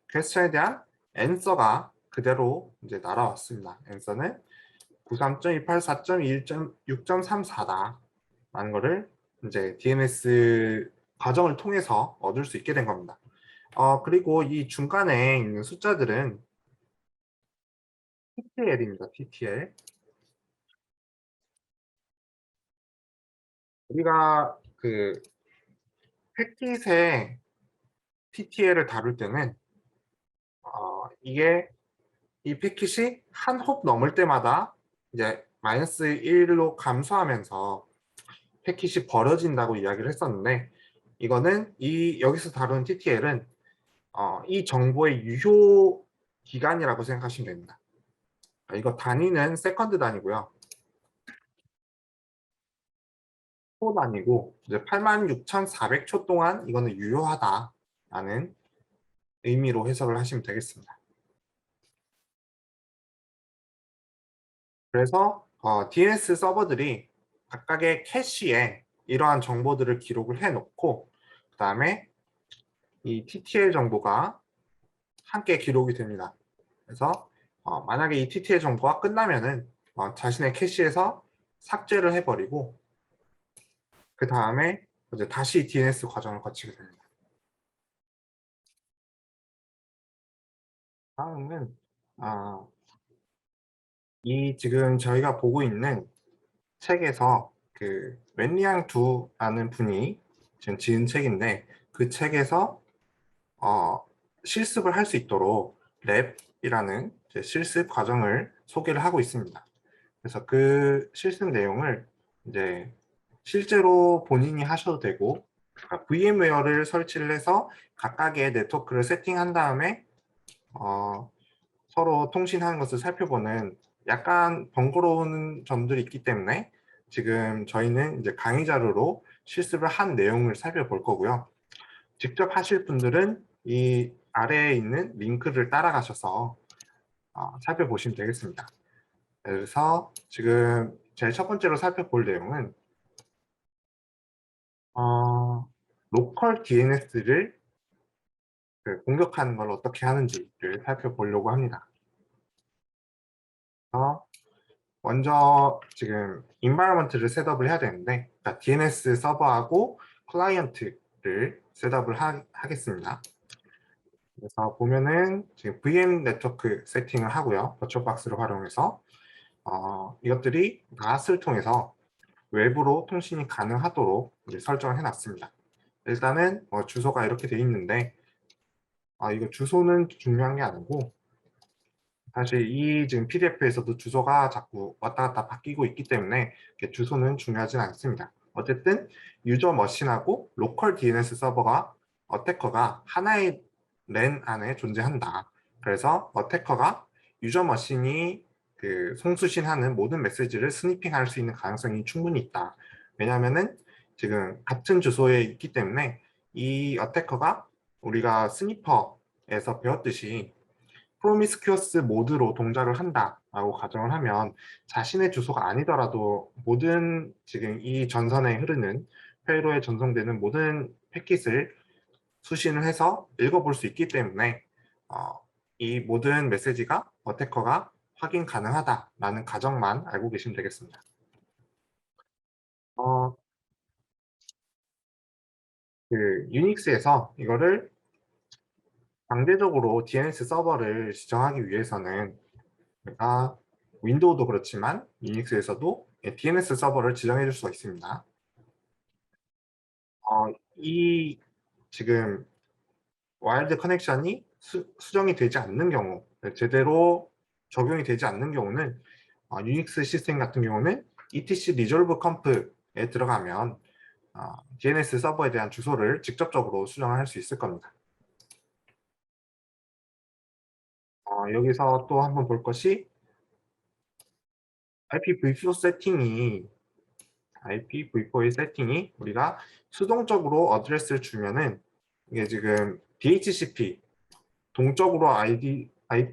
Speaker 1: 퀘스천에 대한 앤서가 그대로 이제 날아왔습니다. 앤서는 93.184.1.6.34다 라는 거를 이제 DNS 과정을 통해서 얻을 수 있게 된 겁니다. 그리고 이 중간에 있는 숫자들은 TTL입니다. TTL. 우리가 그 패킷의 TTL을 다룰 때는 이게 이 패킷이 한 홉 넘을 때마다 이제 마이너스 1로 감소하면서 패킷이 버려진다고 이야기를 했었는데, 이거는 여기서 다루는 TTL은 이 정보의 유효 기간이라고 생각하시면 됩니다. 이거 단위는 세컨드 단위고요. 초 단위고 이제 86,400초 동안 이거는 유효하다라는 의미로 해석을 하시면 되겠습니다. 그래서 DNS 서버들이 각각의 캐시에 이러한 정보들을 기록을 해놓고 그 다음에 이 TTL 정보가 함께 기록이 됩니다. 그래서 만약에 이 TTL 정보가 끝나면은 자신의 캐시에서 삭제를 해버리고 그 다음에 이제 다시 DNS 과정을 거치게 됩니다. 다음은 아, 이 지금 저희가 보고 있는 책에서 그 웬리앙 두라는 분이 지금 지은 책인데 그 책에서 어, 실습을 할 수 있도록 랩이라는 실습 과정을 소개를 하고 있습니다. 그래서 그 실습 내용을 이제 실제로 본인이 하셔도 되고 VMware를 설치를 해서 각각의 네트워크를 세팅한 다음에 서로 통신하는 것을 살펴보는 약간 번거로운 점들이 있기 때문에 지금 저희는 이제 강의 자료로 실습을 한 내용을 살펴볼 거고요. 직접 하실 분들은 이 아래에 있는 링크를 따라가셔서 살펴보시면 되겠습니다. 그래서 지금 제일 첫 번째로 살펴볼 내용은 로컬 DNS를 공격하는 걸 어떻게 하는지를 살펴보려고 합니다. 먼저 지금 environment를 셋업을 해야 되는데 그러니까 DNS 서버하고 클라이언트를 셋업을 하겠습니다. 그래서 보면은 지금 VM 네트워크 세팅을 하고요. 버추얼박스를 활용해서 이것들이 NAS를 통해서 외부로 통신이 가능하도록 설정을 해놨습니다. 일단은 주소가 이렇게 돼 있는데 이거 주소는 중요한 게 아니고 사실 이 지금 PDF에서도 주소가 자꾸 왔다 갔다 바뀌고 있기 때문에 주소는 중요하진 않습니다. 어쨌든 유저 머신하고 로컬 DNS 서버가 어태커가 하나의 랜 안에 존재한다. 그래서 어태커가 유저 머신이 그 송수신하는 모든 메시지를 스니핑할 수 있는 가능성이 충분히 있다. 왜냐하면은 지금 같은 주소에 있기 때문에 이 어태커가 우리가 스니퍼에서 배웠듯이 프로미스큐어스 모드로 동작을 한다라고 가정을 하면 자신의 주소가 아니더라도 모든 지금 이 전선에 흐르는 회로에 전송되는 모든 패킷을 수신을 해서 읽어볼 수 있기 때문에 이 모든 메시지가 어태커가 확인 가능하다라는 가정만 알고 계시면 되겠습니다. 그 유닉스에서 이거를 강제적으로 DNS 서버를 지정하기 위해서는 제가 윈도우도 그렇지만 유닉스에서도 DNS 서버를 지정해 줄 수가 있습니다. 이 지금 와일드 커넥션이 수정이 되지 않는 경우, 제대로 적용이 되지 않는 경우는 유닉스 시스템 같은 경우는 etc resolve comp에 들어가면 DNS 서버에 대한 주소를 직접적으로 수정할 수 있을 겁니다. 여기서 또 한번 볼 것이 IPv4 세팅이 IPv4의 세팅이 우리가 수동적으로 어드레스를 주면은 이게 지금 DHCP 동적으로 IP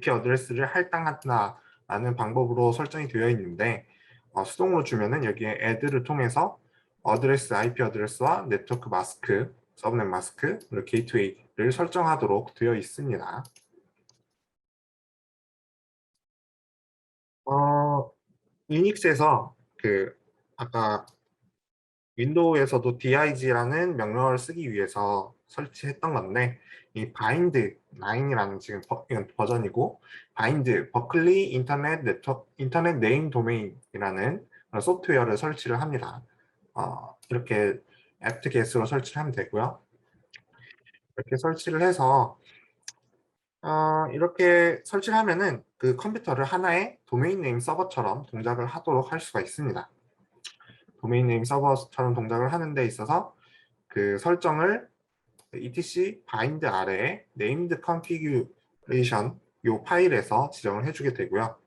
Speaker 1: 어드레스를 할당한다라는 방법으로 설정이 되어 있는데 수동으로 주면은 여기에 add를 통해서 어드레스 IP 어드레스와 네트워크 마스크, 서브넷 마스크, 그리고 게이트웨이를 설정하도록 되어 있습니다. 유닉스에서 그 아까 윈도우에서도 dig라는 명령어를 쓰기 위해서 설치했던 건데 이 바인드 9이라는 지금 이건 버전이고 바인드 버클리 인터넷 네트워크 인터넷 네임 도메인이라는 소프트웨어를 설치를 합니다. 이렇게 apt-get으로 설치를 하면 되고요. 이렇게 설치를 해서 이렇게 설치를 하면은 그 컴퓨터를 하나의 도메인 네임 서버처럼 동작을 하도록 할 수가 있습니다. 도메인 네임 서버처럼 동작을 하는 데 있어서 그 설정을 etc bind 아래에 named configuration 이 파일에서 지정을 해주게 되고요.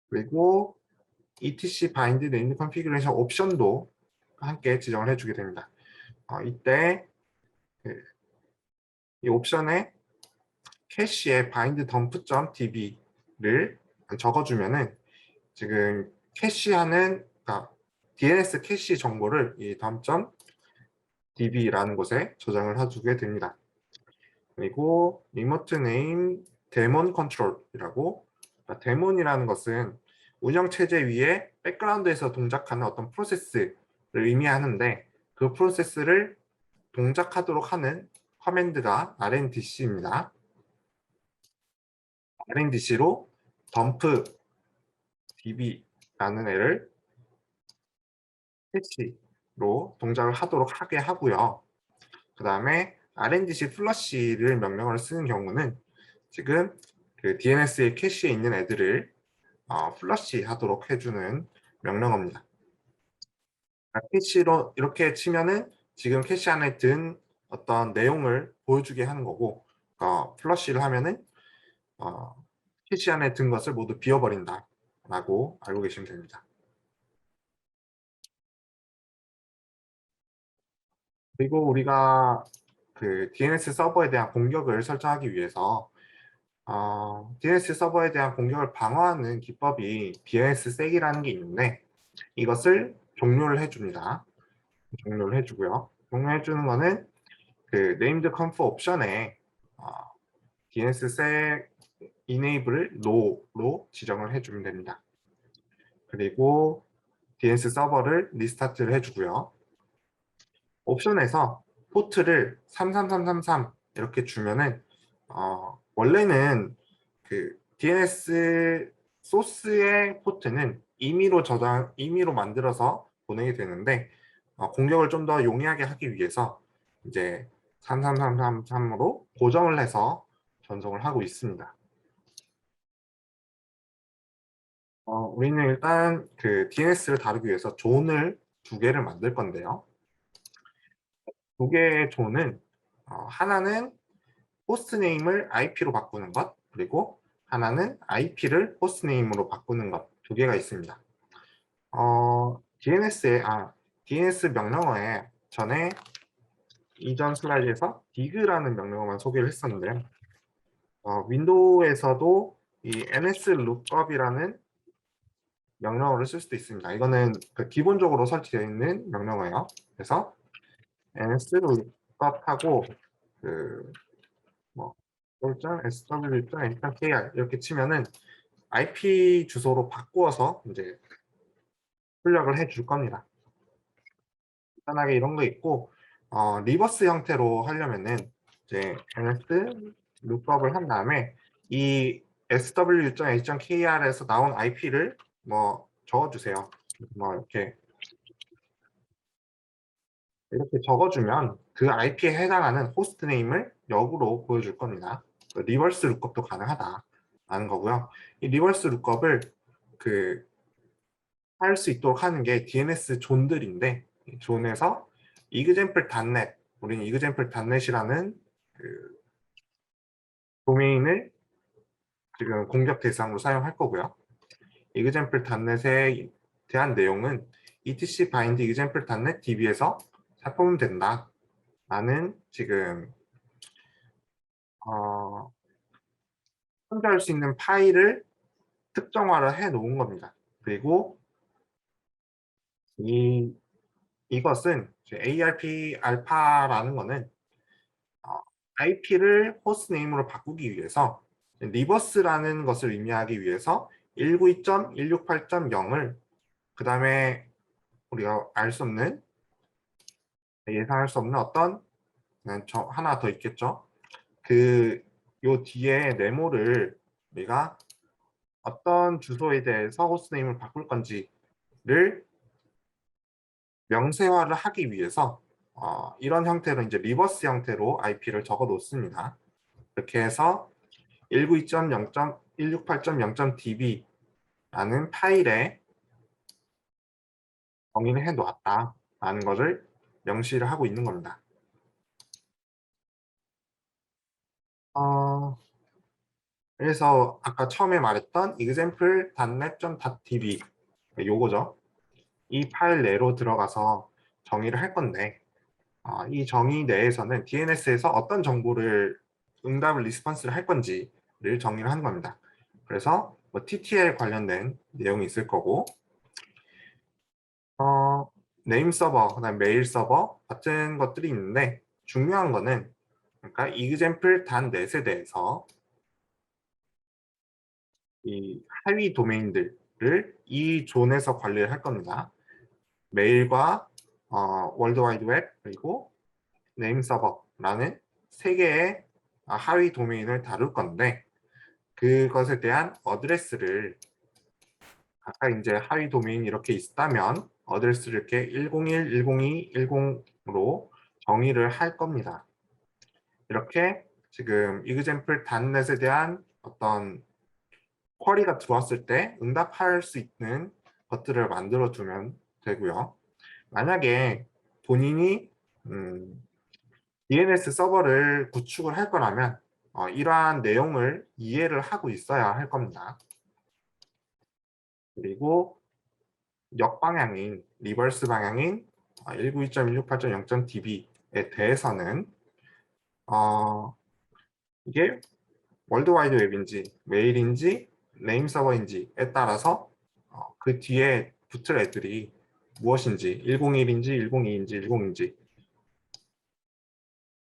Speaker 1: 그리고 etc bind named configuration 옵션도 함께 지정을 해주게 됩니다. 이때 이 옵션에 캐시에 bind dump.db를 적어주면은 지금 캐시하는 그러니까 DNS 캐시 정보를 이 dump.db라는 곳에 저장을 해주게 됩니다. 그리고 리모트 네임 데몬 컨트롤이라고 데몬이라는 것은 운영체제 위에 백그라운드에서 동작하는 어떤 프로세스를 의미하는데 그 프로세스를 동작하도록 하는 커맨드가 rndc입니다. rndc로 dump db라는 애를 캐시로 동작을 하게 하고요. 그 다음에 rndc 플러시를 명령을 쓰는 경우는 지금 그 DNS의 캐시에 있는 애들을 플러시 하도록 해주는 명령어입니다. 캐시로 이렇게 치면은 지금 캐시 안에 든 어떤 내용을 보여주게 하는 거고, 플러시를 하면은 캐시 안에 든 것을 모두 비워버린다 라고 알고 계시면 됩니다. 그리고 우리가 그 DNS 서버에 대한 공격을 설정하기 위해서 DNS 서버에 대한 공격을 방어하는 기법이 DNSSec이라는 게 있는데, 이것을 종료를 해줍니다. 종료를 해주고요. 종료해주는 거는 그 named conf 옵션에 DNSSec enable을 no로 지정을 해주면 됩니다. 그리고 DNS 서버를 리스타트를 해주고요. 옵션에서 포트를 33333 이렇게 주면은 원래는 그 DNS 소스의 포트는 임의로 만들어서 보내게 되는데, 공격을 좀 더 용이하게 하기 위해서 이제 33333으로 고정을 해서 전송을 하고 있습니다. 우리는 일단 그 DNS를 다루기 위해서 존을 2개를 만들 건데요. 2개의 존은 하나는 호스트네임을 IP로 바꾸는 것, 그리고 하나는 IP를 호스트네임으로 바꾸는 것, 2개가 있습니다. DNS 명령어에 전에 이전 슬라이드에서 dig라는 명령어만 소개를 했었는데요. 윈도우에서도 이 nslookup이라는 명령어를 쓸 수도 있습니다. 이거는 그 기본적으로 설치되어 있는 명령어예요. 그래서 nslookup하고 뭐 sw.kr 이렇게 치면은 IP 주소로 바꾸어서 이제 출력을 해줄 겁니다. 간단하게 이런 거 있고, 리버스 형태로 하려면은 이제 ns lookup을 한 다음에 이 sw.h.kr에서 나온 IP를 뭐 적어주세요. 뭐 이렇게 적어주면 그 IP에 해당하는 호스트네임을 역으로 보여줄 겁니다. 리버스 룩업도 가능하다라는 거고요. 이 리버스 룩업을 할 수 있도록 하는 게 DNS 존들인데, 존에서 example.net, 우리는 example.net이라는 그 도메인을 지금 공격 대상으로 사용할 거고요. example.net에 대한 내용은 etc bind example.net db에서 살펴보면 된다 라는 지금 참조할 수 있는 파일을 특정화를 해 놓은 겁니다. 그리고 이것은 ARP 알파라는 거는 IP를 호스트네임으로 바꾸기 위해서 리버스라는 것을 의미하기 위해서 192.168.0을 그 다음에 우리가 예상할 수 없는 어떤 하나 더 있겠죠. 요 뒤에 네모를 우리가 어떤 주소에 대해서 호스트네임을 바꿀 건지를 명세화를 하기 위해서 이런 형태로 이제 리버스 형태로 IP를 적어 놓습니다. 이렇게 해서 192.0.168.0.db라는 파일에 정의를 해 놓았다라는 것을 명시를 하고 있는 겁니다. 그래서 아까 처음에 말했던 example.net.db 요거죠. 이 파일 내로 들어가서 정의를 할 건데, 이 정의 내에서는 DNS에서 어떤 정보를 응답을 리스폰스를 할 건지를 정의를 하는 겁니다. 그래서 뭐 TTL 관련된 내용이 있을 거고, 네임 서버, 그다음 메일 서버 같은 것들이 있는데, 중요한 거는 그러니까 example.net에 대해서 이 하위 도메인들을 이 존에서 관리를 할 겁니다. 메일과 월드와이드웹 그리고 네임 서버라는 3개의 하위 도메인을 다룰 건데, 그것에 대한 어드레스를 각각 이제 하위 도메인 이렇게 있다면 어드레스를 이렇게 101, 102, 10으로 정의를 할 겁니다. 이렇게 지금 example 단넷에 대한 어떤 쿼리가 들어왔을 때 응답할 수 있는 것들을 만들어 두면 되고요. 만약에 본인이 DNS 서버를 구축을 할 거라면 이러한 내용을 이해를 하고 있어야 할 겁니다. 그리고 역방향인 리버스 방향인 192.168.0.db에 대해서는 이게 월드와이드 웹인지 메일인지 네임 서버인지에 따라서 그 뒤에 붙을 애들이 무엇인지 101인지 102인지 10인지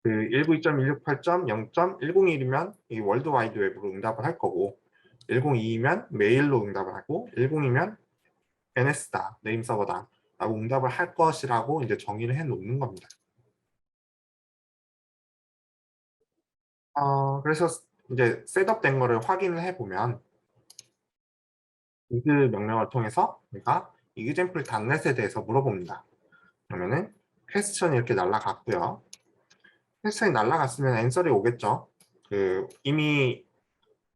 Speaker 1: 그 192.168.0.101이면 이 월드와이드 웹으로 응답을 할 거고 102이면 메일로 응답을 하고 10이면 NS다 네임 서버다 라고 응답을 할 것이라고 이제 정의를 해 놓는 겁니다. 그래서 이제 셋업된 거를 확인을 해보면 이그 명령을 통해서 우리가 example 단넷에 대해서 물어봅니다. 그러면은 퀘스천이 이렇게 날아갔고요. 퀘스천이 날아갔으면 앤서이 오겠죠. 이미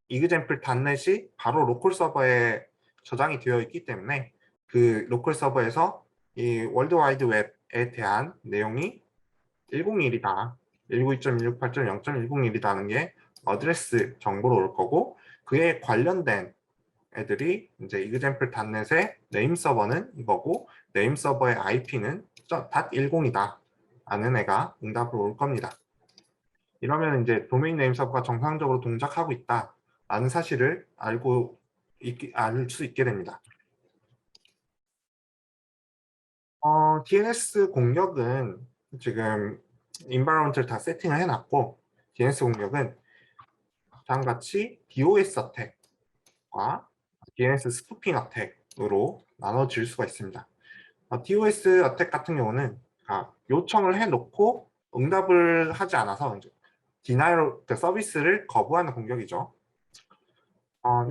Speaker 1: example 단넷이 바로 로컬 서버에 저장이 되어 있기 때문에 그 로컬 서버에서 이 월드와이드 웹에 대한 내용이 101이다. 192.168.0.101이라는 게 어드레스 정보로 올 거고 그에 관련된 애들이 이제 example 단넷의 네임 서버는 이거고 네임 서버의 IP는 .10이다 라는 애가 응답으로 올 겁니다. 이러면 이제 도메인 네임 서버가 정상적으로 동작하고 있다 라는 사실을 알 수 있게 됩니다. DNS 공격은 지금 인바이런먼트를 다 세팅을 해놨고 DNS 공격은 다음과 같이 DOS 어택과 DNS 스푸핑 어택으로 나눠질 수가 있습니다. DOS 어택 같은 경우는 요청을 해놓고 응답을 하지 않아서 이제 denial 서비스를 거부하는 공격이죠.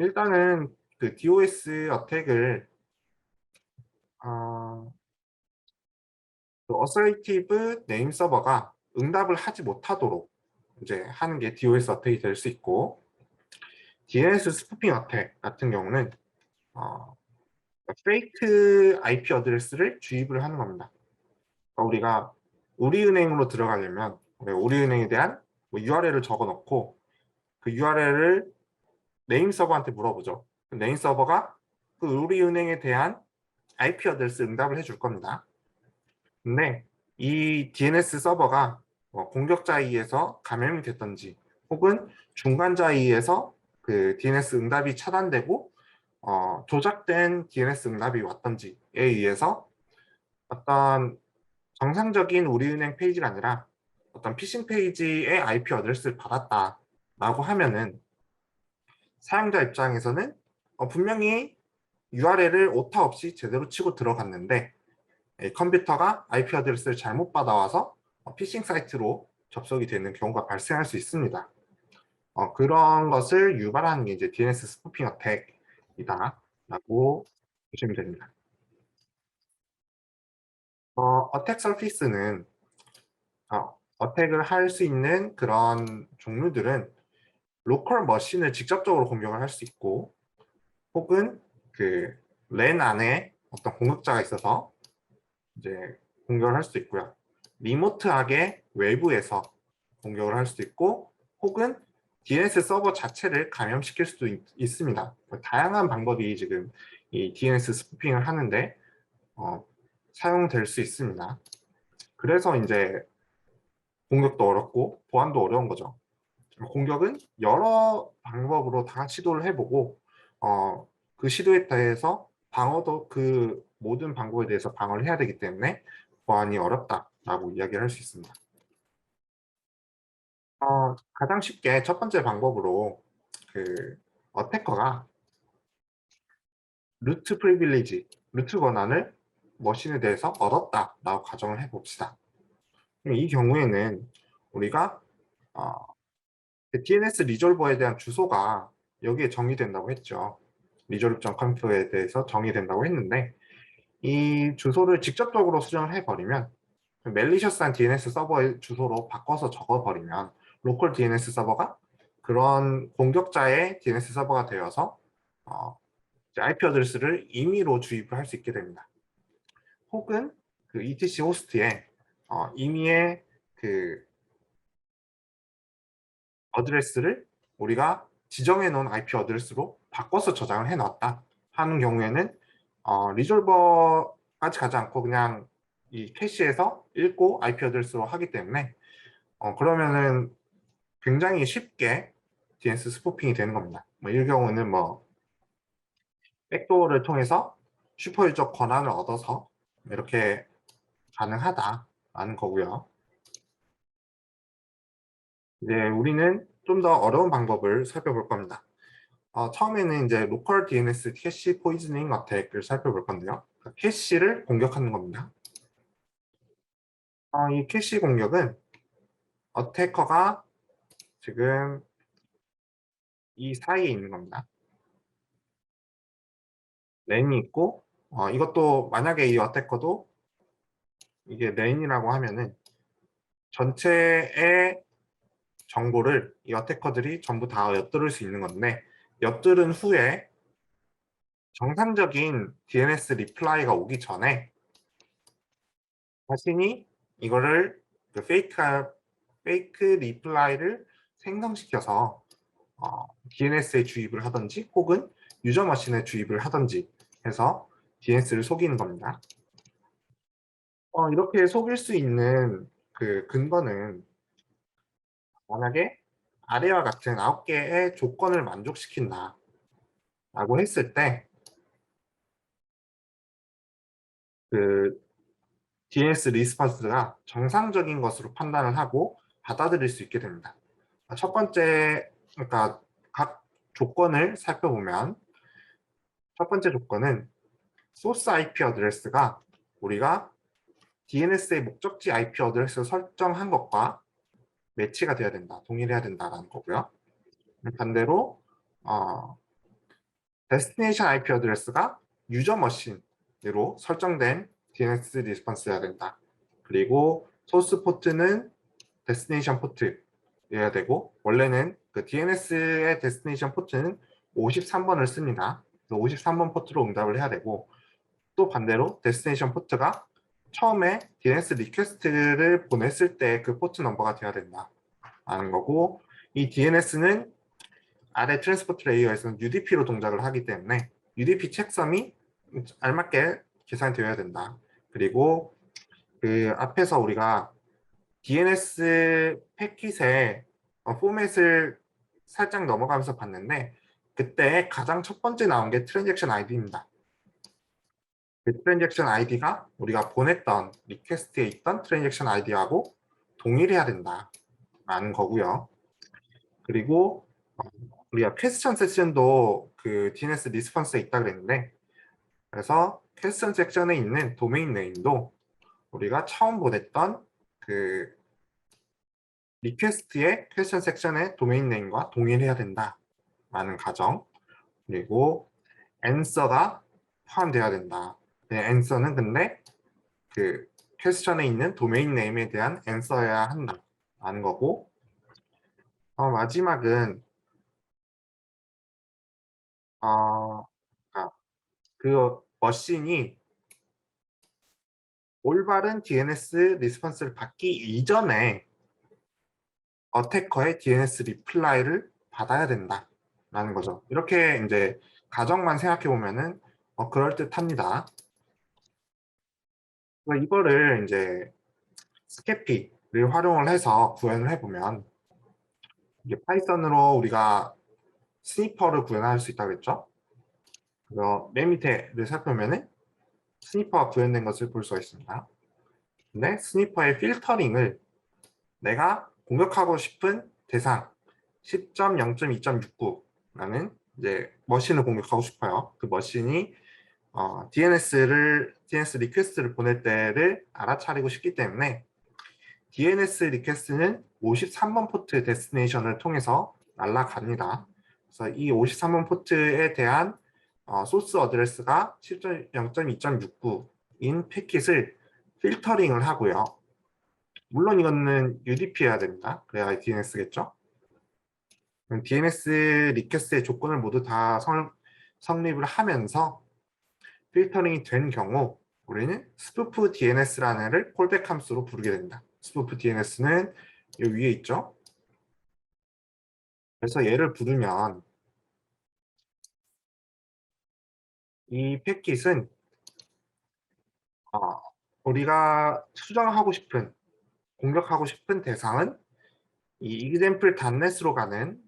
Speaker 1: 일단은 그 DOS 어택을 그 어서레이티브 네임 서버가 응답을 하지 못하도록 이제 하는 게 DOS 어택이 될 수 있고 DNS 스푸핑 어택 같은 경우는 페이크 IP 어드레스를 주입을 하는 겁니다. 우리가 우리은행으로 들어가려면 우리은행에 대한 URL을 적어놓고 그 URL을 네임 서버한테 물어보죠. 네임 서버가 그 우리은행에 대한 IP 어드레스 응답을 해줄 겁니다. 근데 이 DNS 서버가 공격자에 의해서 감염이 됐던지 혹은 중간자에 의해서 그 DNS 응답이 차단되고 조작된 DNS 응답이 왔던지에 의해서 어떤 정상적인 우리은행 페이지가 아니라 어떤 피싱 페이지의 IP 어드레스를 받았다라고 하면은 사용자 입장에서는 분명히 URL을 오타 없이 제대로 치고 들어갔는데 컴퓨터가 IP 어드레스를 잘못 받아와서 피싱 사이트로 접속이 되는 경우가 발생할 수 있습니다. 그런 것을 유발하는 게 이제 DNS 스푸핑 어택이다라고 보시면 됩니다. 어택 서피스는 어택을 할 수 있는 그런 종류들은 로컬 머신을 직접적으로 공격을 할 수 있고 혹은 그 랜 안에 어떤 공격자가 있어서 이제 공격을 할 수도 있고요. 리모트하게 외부에서 공격을 할 수도 있고 혹은 DNS 서버 자체를 감염시킬 수도 있습니다. 다양한 방법이 지금 이 DNS 스푸핑을 하는데 사용될 수 있습니다. 그래서 이제 공격도 어렵고 보안도 어려운 거죠. 공격은 여러 방법으로 다 시도를 해보고 그 시도에 대해서 방어도 그 모든 방법에 대해서 방어를 해야 되기 때문에 보안이 어렵다라고 이야기를 할 수 있습니다. 가장 쉽게 첫 번째 방법으로 그 어태커가 루트 프리빌리지, 루트 권한을 머신에 대해서 얻었다라고 가정을 해봅시다. 이 경우에는 우리가 그 DNS 리졸버에 대한 주소가 여기에 정의된다고 했죠. resolve.conf에 대해서 정의된다고 했는데 이 주소를 직접적으로 수정을 해버리면 멜리셔스한 DNS 서버의 주소로 바꿔서 적어버리면 로컬 DNS 서버가 그런 공격자의 DNS 서버가 되어서 IP 어드레스를 임의로 주입을 할 수 있게 됩니다. 혹은 그 etc 호스트에 임의의 그 어드레스를 우리가 지정해 놓은 IP 어드레스로 바꿔서 저장을 해 놨다 하는 경우에는 리졸버까지 가지 않고 그냥 이 캐시에서 읽고 IP 어드레스로 하기 때문에 그러면은 굉장히 쉽게 DNS 스푸핑이 되는 겁니다. 이 경우는 백도어를 통해서 슈퍼유저 권한을 얻어서 이렇게 가능하다라는 거고요. 이제 우리는 좀 더 어려운 방법을 살펴볼 겁니다. 처음에는 이제 로컬 DNS 캐시 포이즈닝 어택을 살펴볼 건데요. 캐시를 공격하는 겁니다. 이 캐시 공격은 어태커가 지금 이 사이에 있는 겁니다. 랜이 있고 이것도 만약에 이 어태커도 이게 랜이라고 하면은 전체의 정보를 이 어태커들이 전부 다 엿들을 수 있는 건데 엿들은 후에 정상적인 DNS 리플라이가 오기 전에 자신이 이거를 그 페이크 리플라이를 생성시켜서 DNS에 주입을 하든지 혹은 유저 머신에 주입을 하든지 해서 DNS를 속이는 겁니다. 이렇게 속일 수 있는 그 근거는 만약에 아래와 같은 9개의 조건을 만족시킨다 라고 했을 때 그 DNS 리스폰스가 정상적인 것으로 판단을 하고 받아들일 수 있게 됩니다. 첫 번째, 그러니까 각 조건을 살펴보면 첫 번째 조건은 소스 IP 어드레스가 우리가 DNS의 목적지 IP 어드레스를 설정한 것과 매치가 돼야 된다, 동일해야 된다라는 거고요. 반대로 데스티네이션 IP 어드레스가 유저 머신으로 설정된 DNS 리스폰스여야 된다. 그리고 소스 포트는 데스티네이션 포트여야 되고 원래는 그 DNS의 데스티네이션 포트는 53번을 씁니다. 그래서 53번 포트로 응답을 해야 되고 또 반대로 데스티네이션 포트가 처음에 DNS 리퀘스트를 보냈을 때 그 포트 넘버가 돼야 된다라는 거고 이 DNS는 아래 트랜스포트 레이어에서는 UDP로 동작을 하기 때문에 UDP 책섬이 알맞게 계산되어야 된다. 그리고 그 앞에서 우리가 DNS 패킷의 포맷을 살짝 넘어가면서 봤는데 그때 가장 첫 번째 나온 게 트랜잭션 아이디입니다. 그 트랜잭션 아이디가 우리가 보냈던 리퀘스트에 있던 트랜잭션 아이디하고 동일해야 된다라는 거고요. 그리고 우리가 퀘스천 섹션도 그 DNS 리스폰스에 있다 그랬는데 그래서 퀘스천 섹션에 있는 도메인 네임도 우리가 처음 보냈던 그 리퀘스트의 퀘스천 섹션의 도메인 네임과 동일해야 된다라는 가정 그리고 answer가 포함되어야 된다. answer는 근데 그 퀘스천에 있는 도메인 네임에 대한 answer여야 한다라는 거고 마지막은 어, 아, 그 머신이 올바른 DNS 리스폰스를 받기 이전에 어태커의 DNS 리플라이를 받아야 된다라는 거죠. 이렇게 이제 가정만 생각해 보면은 그럴듯합니다. 이거를 이제 스캐피를 활용을 해서 구현을 해보면 이게 파이썬으로 우리가 스니퍼를 구현할 수 있다고 했죠. 그래서 맨 밑에를 살펴보면은 스니퍼가 구현된 것을 볼 수가 있습니다. 근데 스니퍼의 필터링을 내가 공격하고 싶은 대상 10.0.2.69라는 이제 머신을 공격하고 싶어요. 그 머신이 DNS 리퀘스트를 보낼 때를 알아차리고 싶기 때문에 DNS 리퀘스트는 53번 포트 데스티네이션을 통해서 날아갑니다. 그래서 이 53번 포트에 대한 소스 어드레스가 10.0.2.69인 패킷을 필터링을 하고요. 물론 이거는 UDP 해야 됩니다. 그래야 DNS겠죠. DNS 리퀘스트의 조건을 모두 다 성립을 하면서 필터링이 된 경우 우리는 스푸프 DNS라는 애를 콜백 함수로 부르게 됩니다. 스푸프 DNS는 이 위에 있죠. 그래서 얘를 부르면 이 패킷은 우리가 수정하고 싶은, 공격하고 싶은 대상은 이 example.net으로 가는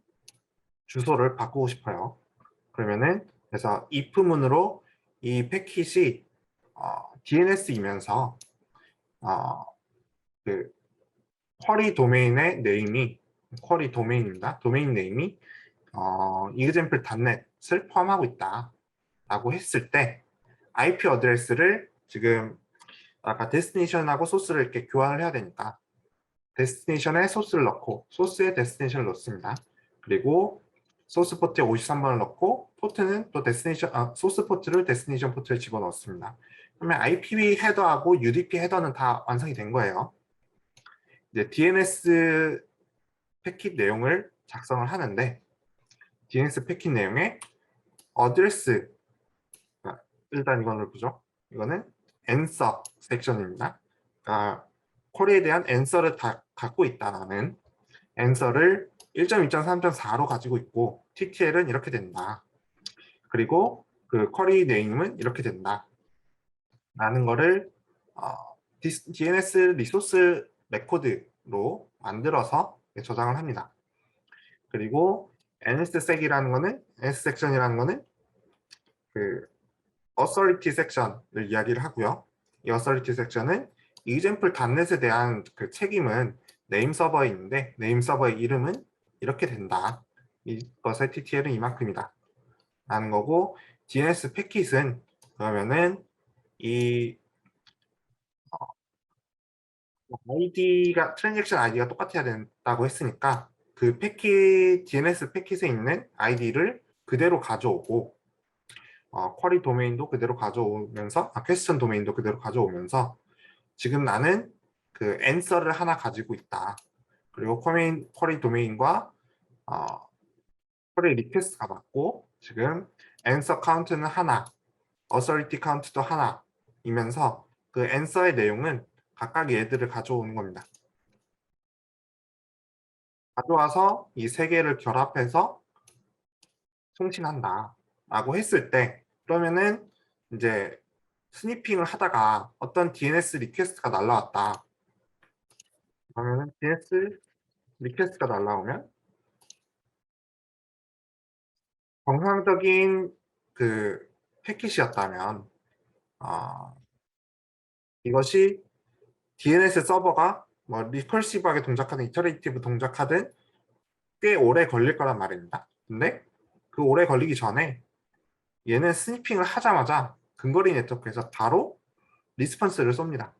Speaker 1: 주소를 바꾸고 싶어요. 그러면은 그래서 if문으로 이 패킷이 DNS이면서 그 쿼리 도메인의 네임이 쿼리 도메인입니다. 도메인 네임이 example.net을 포함하고 있다 라고 했을 때 IP 어드레스를 지금 아까 데스티네이션하고 소스를 이렇게 교환을 해야 되니까 데스티네이션에 소스를 넣고 소스에 데스티네이션을 넣습니다. 그리고 소스 포트에 53번을 넣고 포트는 또 데스티네이션 소스 포트를 데스티네이션 포트에 집어넣습니다. 그러면 IPv 헤더하고 UDP 헤더는 다 완성이 된 거예요. 이제 DNS 패킷 내용을 작성을 하는데 DNS 패킷 내용에 어드레스 일단 이거를 보죠. 이거는 answer 섹션입니다. 그러니까 쿼리에 대한 answer를 다 갖고 있다 나는 answer를 1.2.3.4로 가지고 있고 TTL은 이렇게 된다. 그리고 그 쿼리 네임은 이렇게 된다. 라는 거를 DNS 리소스 레코드로 만들어서 저장을 합니다. 그리고 NSSec이라는 거는 NS섹션이라는 거는 그 authority section을 이야기를 하고요. 이 authority section은 example.net에 대한 그 책임은 네임 서버에 있는데 네임 서버의 이름은 이렇게 된다. 이것의 TTL은 이만큼이다. 라는 거고 DNS 패킷은 그러면은 이 아이디가 트랜잭션 아이디가 똑같아야 된다고 했으니까 그 패킷 DNS 패킷에 있는 아이디를 그대로 가져오고 쿼리 도메인도 그대로 가져오면서 퀘스천 도메인도 그대로 가져오면서 지금 나는 그 answer를 하나 가지고 있다. 그리고 쿼리 도메인과 쿼리 리퀘스트가 맞고 지금 answer 카운트는 하나, authority 카운트도 하나이면서 그 answer의 내용은 각각 얘들을 가져오는 겁니다. 가져와서 이 세 개를 결합해서 송신한다 라고 했을 때 그러면은 이제 스니핑을 하다가 어떤 DNS 리퀘스트가 날라왔다. 그러면은 DNS 리퀘스트가 날라오면 정상적인 그 패킷이었다면 이것이 DNS 서버가 뭐 리커시브하게 동작하든 이터레이티브 동작하든 꽤 오래 걸릴 거란 말입니다. 근데 그 오래 걸리기 전에 얘는 스니핑을 하자마자 근거리 네트워크에서 바로 리스폰스를 쏩니다.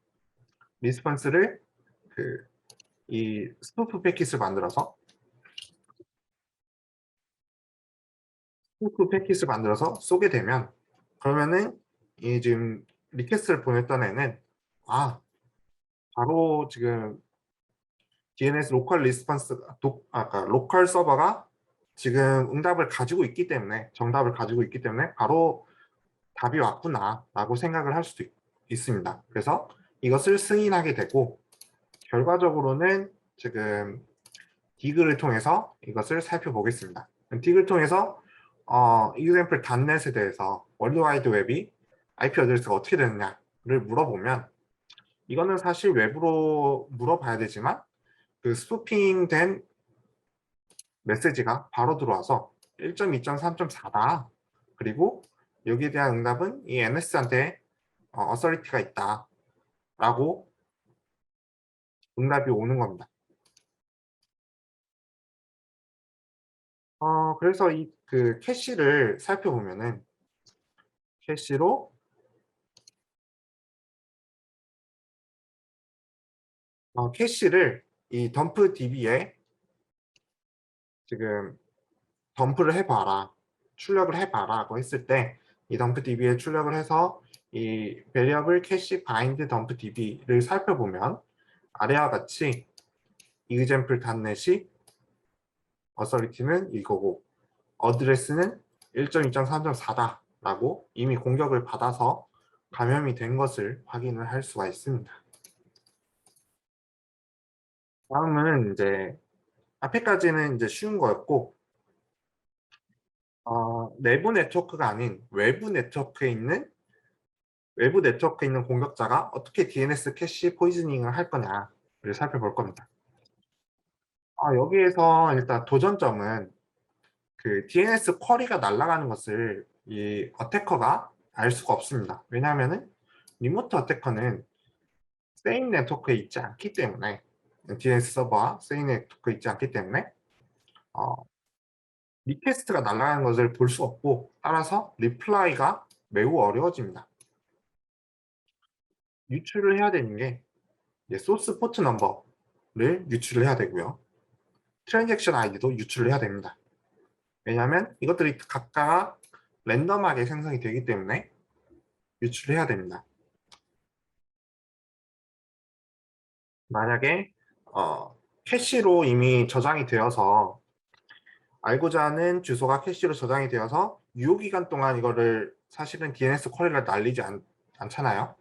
Speaker 1: 리스폰스를 이 스푸프 패킷을 만들어서 쏘게 되면 그러면은 이 지금 리퀘스트를 보냈던 애는 바로 지금 DNS 로컬 리스폰스 아까 로컬 서버가 지금 응답을 가지고 있기 때문에 정답을 가지고 있기 때문에 바로 답이 왔구나 라고 생각을 할 수도 있습니다. 그래서 이것을 승인하게 되고 결과적으로는 지금 디그를 통해서 이것을 살펴보겠습니다. 디그를 통해서 example.net에 대해서 월드와이드 웹이 IP 어드레스가 어떻게 되느냐를 물어보면 이거는 사실 외부로 물어봐야 되지만 그 스푸핑된 메시지가 바로 들어와서 1.2.3.4다. 그리고 여기에 대한 응답은 이 NS한테 어서리티가 있다. 라고 응답이 오는 겁니다. 그래서 이 그 캐시를 살펴보면은 캐시로 캐시를 이 덤프 DB에 지금 덤프를 해봐라, 출력을 해봐라고 했을 때 이 덤프 DB에 출력을 해서 이 variable cache bind 덤프 DB를 살펴보면 아래와 같이 example 닷넷이 authority는 이거고 어드레스는 1.2.3.4다 라고 이미 공격을 받아서 감염이 된 것을 확인을 할 수가 있습니다. 다음은 이제 앞에까지는 이제 쉬운 거였고 내부 네트워크가 아닌 외부 네트워크에 있는 공격자가 어떻게 DNS 캐시 포이즈닝을 할 거냐를 살펴볼 겁니다. 여기에서 일단 도전점은 그 DNS 쿼리가 날아가는 것을 이 어태커가 알 수가 없습니다. 왜냐하면은 리모트 어태커는 세임 네트워크에 있지 않기 때문에 DNS 서버와 세임 네트워크에 있지 않기 때문에 어, 리퀘스트가 날아가는 것을 볼 수 없고 따라서 리플라이가 매우 어려워집니다. 유출을 해야 되는 게 소스 포트 넘버를 유출을 해야 되고요. 트랜잭션 아이디도 유출을 해야 됩니다. 왜냐하면 이것들이 각각 랜덤하게 생성이 되기 때문에 유출을 해야 됩니다. 만약에 캐시로 이미 저장이 되어서 알고자 하는 주소가 캐시로 저장이 되어서 유효기간 동안 이거를 사실은 DNS 쿼리를 날리지 않잖아요.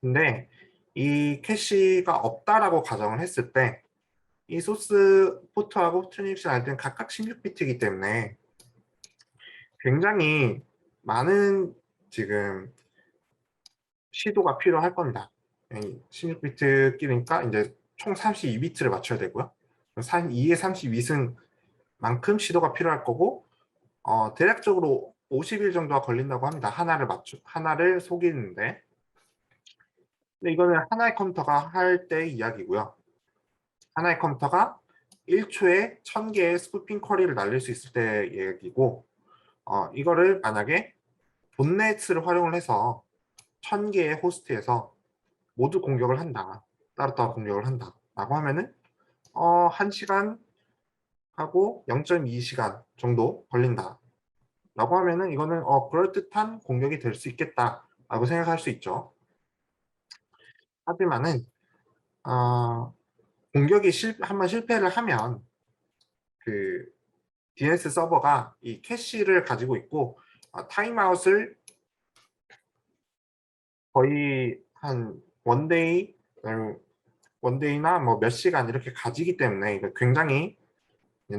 Speaker 1: 근데 이 캐시가 없다라고 가정을 했을 때 이 소스 포트하고 트랜잭션 아이디는 각각 16비트이기 때문에 굉장히 많은 지금 시도가 필요할 겁니다. 16비트끼리니까 이제 총 32비트를 맞춰야 되고요. 2의 32승만큼 시도가 필요할 거고 대략적으로 50일 정도가 걸린다고 합니다. 하나를 속이는데. 근데 이거는 하나의 컴퓨터가 할 때 이야기고요. 하나의 컴퓨터가 1초에 1000개의 스푸핑 쿼리를 날릴 수 있을 때 얘기고 이거를 만약에 봇넷을 활용을 해서 1000개의 호스트에서 모두 공격을 한다. 따로따로 공격을 한다. 라고 하면은 1시간 하고 0.2시간 정도 걸린다. 라고 하면은 이거는 그럴듯한 공격이 될 수 있겠다. 라고 생각할 수 있죠. 하지만은 공격이 한번 실패를 하면 그 DNS 서버가 이 캐시를 가지고 있고 타임아웃을 거의 한 원데이나 뭐 몇 시간 이렇게 가지기 때문에 이거 굉장히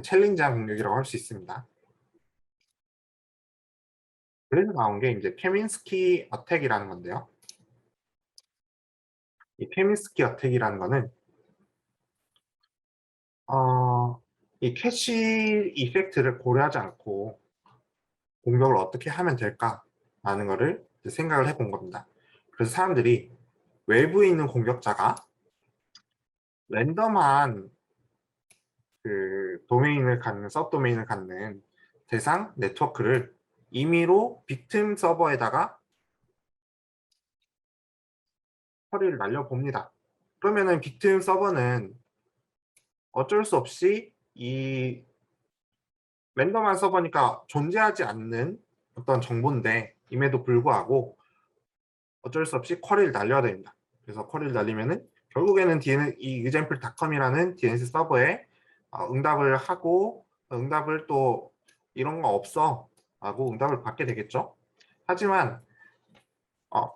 Speaker 1: 챌린지한 공격이라고 할 수 있습니다. 그래서 나온 게 이제 케민스키 어택이라는 건데요. 이 케민스키 어택이라는 거는 이 캐시 이펙트를 고려하지 않고 공격을 어떻게 하면 될까라는 거를 생각을 해본 겁니다. 그래서 사람들이 외부에 있는 공격자가 랜덤한 그 서브도메인을 갖는 대상 네트워크를 임의로 빅팀 서버에다가 처리를 날려봅니다. 그러면은 빅팀 서버는 어쩔 수 없이 이 랜덤한 서버니까 존재하지 않는 어떤 정보인데 임에도 불구하고 어쩔 수 없이 쿼리를 날려야 됩니다. 그래서 쿼리를 날리면은 결국에는 이 example.com이라는 DNS 서버에 응답을 하고 응답을 또 이런 거 없어 라고 응답을 받게 되겠죠. 하지만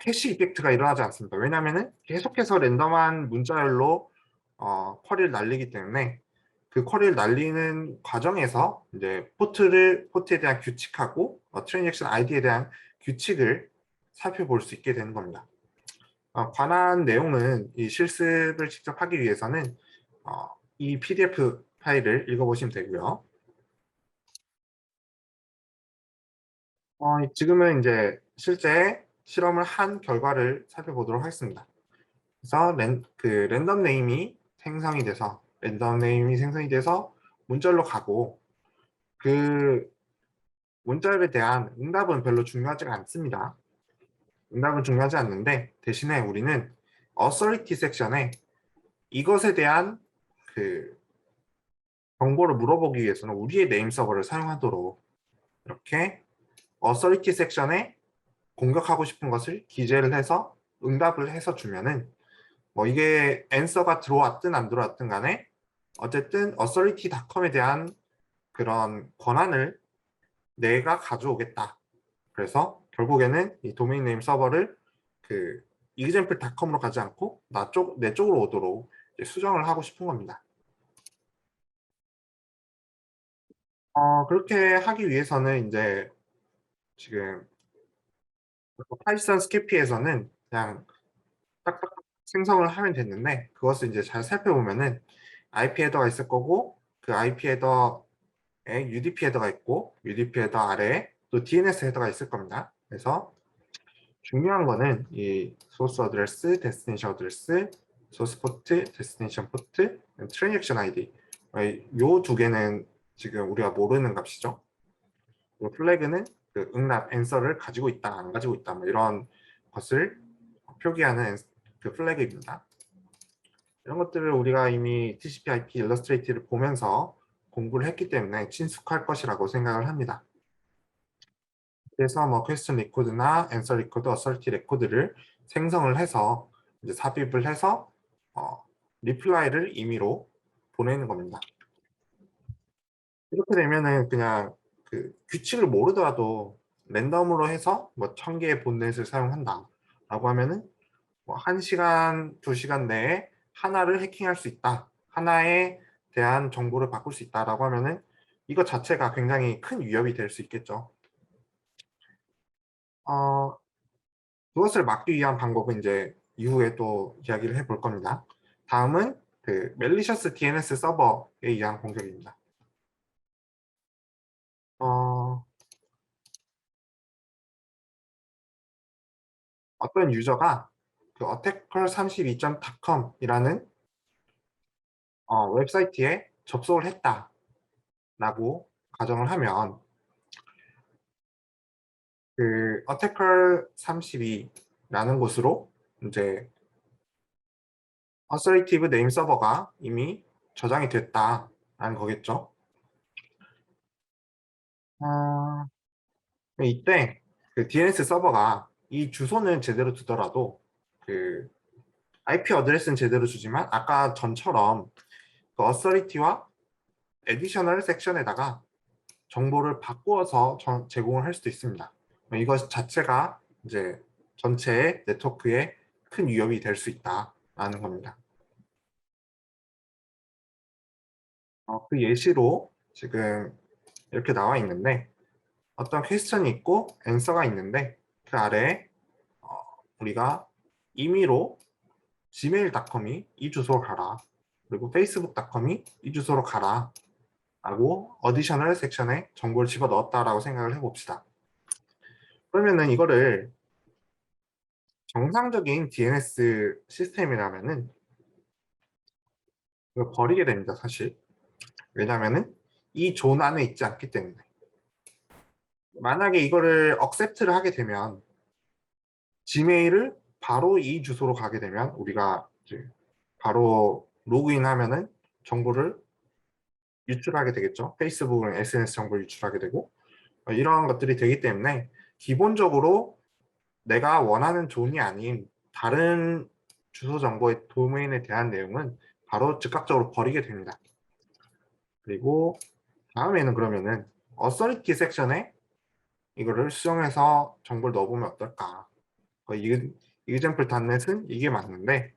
Speaker 1: 캐시 이펙트가 일어나지 않습니다. 왜냐하면 계속해서 랜덤한 문자열로 쿼리를 날리기 때문에 그 쿼리를 날리는 과정에서 이제 포트에 대한 규칙하고 트랜잭션 아이디에 대한 규칙을 살펴볼 수 있게 되는 겁니다. 관한 내용은 이 실습을 직접 하기 위해서는 이 PDF 파일을 읽어보시면 되고요. 지금은 이제 실제 실험을 한 결과를 살펴보도록 하겠습니다. 그래서 랜덤 네임이 생성이 돼서 문자열로 가고 그 문자열에 대한 응답은 별로 중요하지가 않습니다. 응답은 중요하지 않는데 대신에 우리는 authority 섹션에 이것에 대한 그 정보를 물어보기 위해서는 우리의 네임 서버를 사용하도록 이렇게 authority 섹션에 공격하고 싶은 것을 기재를 해서 응답을 해서 주면은 뭐 이게 answer가 들어왔든 안 들어왔든 간에 어쨌든 authority.com에 대한 그런 권한을 내가 가져오겠다. 그래서 결국에는 이 도메인 네임 서버를 그 example.com으로 가지 않고 내 쪽으로 오도록 수정을 하고 싶은 겁니다. 그렇게 하기 위해서는 이제 지금 파이썬 스캐피에서는 그냥 딱딱 생성을 하면 됐는데 그것을 이제 잘 살펴보면은 IP 헤더가 있을 거고 그 IP 헤더에 UDP 헤더가 있고 UDP 헤더 아래에 또 DNS 헤더가 있을 겁니다. 그래서 중요한 거는 이 소스 어드레스, 데스티네이션 어드레스, 소스 포트, 데스티네이션 포트, 트랜잭션 아이디 요 두 개는 지금 우리가 모르는 값이죠. 플래그는 그 응답 앤서를 가지고 있다, 안 가지고 있다 뭐 이런 것을 표기하는 그 플래그입니다. 이런 것들을 우리가 이미 TCP/IP 일러스트레이트를 보면서 공부를 했기 때문에 친숙할 것이라고 생각을 합니다. 그래서 뭐 퀘스천 리코드나 앤서 리코드, 어설티 레코드를 생성을 해서 이제 삽입을 해서 리플라이를 임의로 보내는 겁니다. 이렇게 되면은 그냥 그 규칙을 모르더라도 랜덤으로 해서 뭐 1000개의 본넷을 사용한다 라고 하면은 뭐 1시간, 2시간 내에 하나를 해킹할 수 있다. 하나에 대한 정보를 바꿀 수 있다라고 하면은 이거 자체가 굉장히 큰 위협이 될 수 있겠죠. 그것을 막기 위한 방법은 이제 이후에 또 이야기를 해볼 겁니다. 다음은 그 멜리셔스 DNS 서버에 의한 공격입니다. 어떤 유저가 그 attacker32.com이라는 웹사이트에 접속을 했다라고 가정을 하면 그 attacker32라는 곳으로 이제 authoritative name 서버가 이미 저장이 됐다라는 거겠죠. 이때 그 DNS 서버가 이 주소는 제대로 두더라도 그 IP 어드레스는 제대로 주지만 아까 전처럼 그 authority와 additional 섹션에다가 정보를 바꾸어서 제공을 할 수도 있습니다. 이것 자체가 이제 전체 네트워크에 큰 위협이 될 수 있다라는 겁니다. 그 예시로 지금 이렇게 나와 있는데 어떤 퀘스천이 있고 앤서가 있는데 그 아래에 우리가 임의로 gmail.com이 이 주소로 가라 그리고 facebook.com이 이 주소로 가라 라고 어디셔널 섹션에 정보를 집어넣었다라고 생각을 해봅시다. 그러면은 이거를 정상적인 DNS 시스템이라면은 이걸 버리게 됩니다, 사실. 왜냐면은 이 존 안에 있지 않기 때문에. 만약에 이거를 accept를 하게 되면 지메일을 바로 이 주소로 가게 되면 우리가 이제 바로 로그인 하면은 정보를 유출하게 되겠죠. 페이스북은 SNS 정보를 유출하게 되고 이러한 것들이 되기 때문에 기본적으로 내가 원하는 존이 아닌 다른 주소 정보의 도메인에 대한 내용은 바로 즉각적으로 버리게 됩니다. 그리고 다음에는 그러면은 authority 섹션에 이거를 수정해서 정보를 넣어보면 어떨까? example.net은 이게 맞는데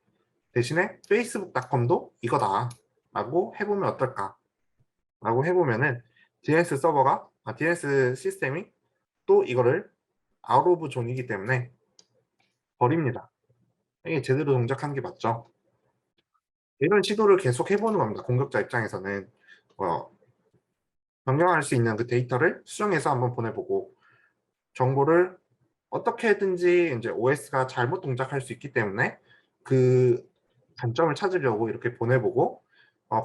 Speaker 1: 대신에 facebook.com도 이거다 라고 해보면 어떨까? 라고 해보면은 DNS 서버가 DNS 시스템이 또 이거를 out of 존이기 때문에 버립니다. 이게 제대로 동작한 게 맞죠? 이런 시도를 계속 해보는 겁니다. 공격자 입장에서는 변경할 수 있는 그 데이터를 수정해서 한번 보내보고 정보를 어떻게든지 이제 OS가 잘못 동작할 수 있기 때문에 그 단점을 찾으려고 이렇게 보내보고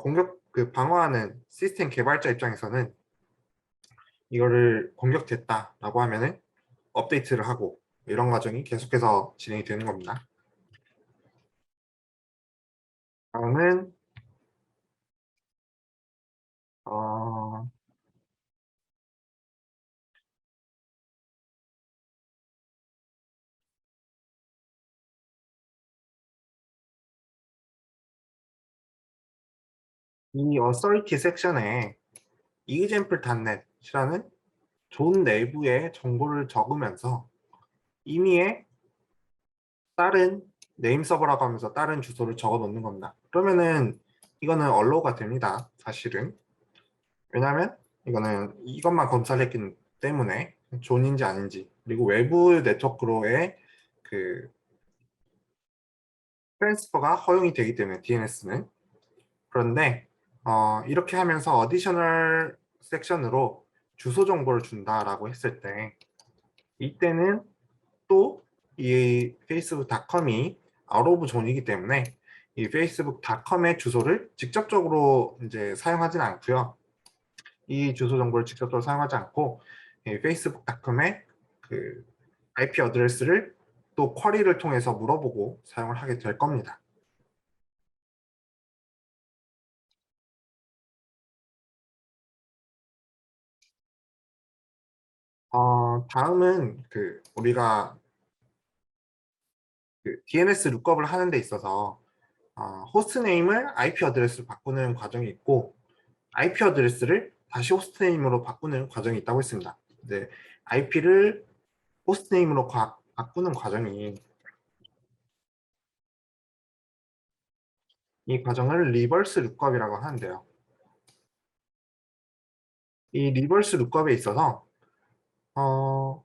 Speaker 1: 공격 그 방어하는 시스템 개발자 입장에서는 이거를 공격됐다라고 하면은 업데이트를 하고 이런 과정이 계속해서 진행이 되는 겁니다. 다음은 이 authority 섹션에 example.net이라는 존 내부의 정보를 적으면서 임의의 다른 네임 서버라고 하면서 다른 주소를 적어 놓는 겁니다. 그러면은 이거는 언로우가 됩니다. 사실은. 왜냐하면 이거는 이것만 검사했기 때문에 존인지 아닌지, 그리고 외부 네트워크로의 그 트랜스퍼가 허용이 되기 때문에 DNS는. 그런데 이렇게 하면서 어디셔널 섹션으로 주소 정보를 준다라고 했을 때, 이때는 또 이 페이스북닷컴이 아웃 오브 존이기 때문에 이 페이스북닷컴의 주소를 직접적으로 이제 사용하지는 않고요. 이 주소 정보를 직접적으로 사용하지 않고 이 페이스북닷컴의 그 IP 어드레스를 또 쿼리를 통해서 물어보고 사용을 하게 될 겁니다. 다음은 우리가 DNS 룩업을 하는 데 있어서 호스트 네임을 IP 어드레스로 바꾸는 과정이 있고, IP 어드레스를 다시 호스트 네임으로 바꾸는 과정이 있다고 했습니다. 이제 IP를 호스트 네임으로 바꾸는 과정이, 이 과정을 리버스 룩업이라고 하는데요. 이 리버스 룩업에 있어서 어,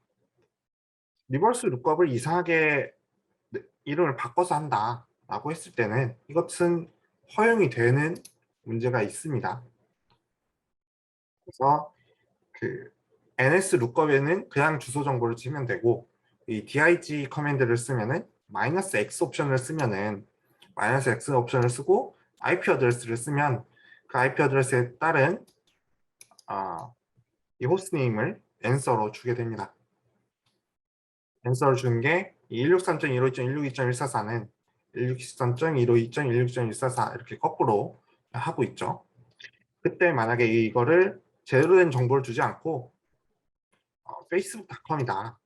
Speaker 1: 리버스 룩업을 이상하게 이름을 바꿔서 한다라고 했을 때는 이것은 허용이 되는 문제가 있습니다. 그래서 ns 룩업에는 그냥 주소 정보를 치면 되고, 이 dig 커맨드를 쓰면은 -x 옵션을 쓰면은 -x 옵션을 쓰고 IP 어드레스를 쓰면 그 IP 어드레스에 따른 이 호스트네임을 answer로 주게 됩니다. answer를 주는 게 163.152.162.144는 163.152.162.144 이렇게 거꾸로 하고 있죠. 그때 만약에 이거를 제대로 된 정보를 주지 않고 페이스북닷컴이다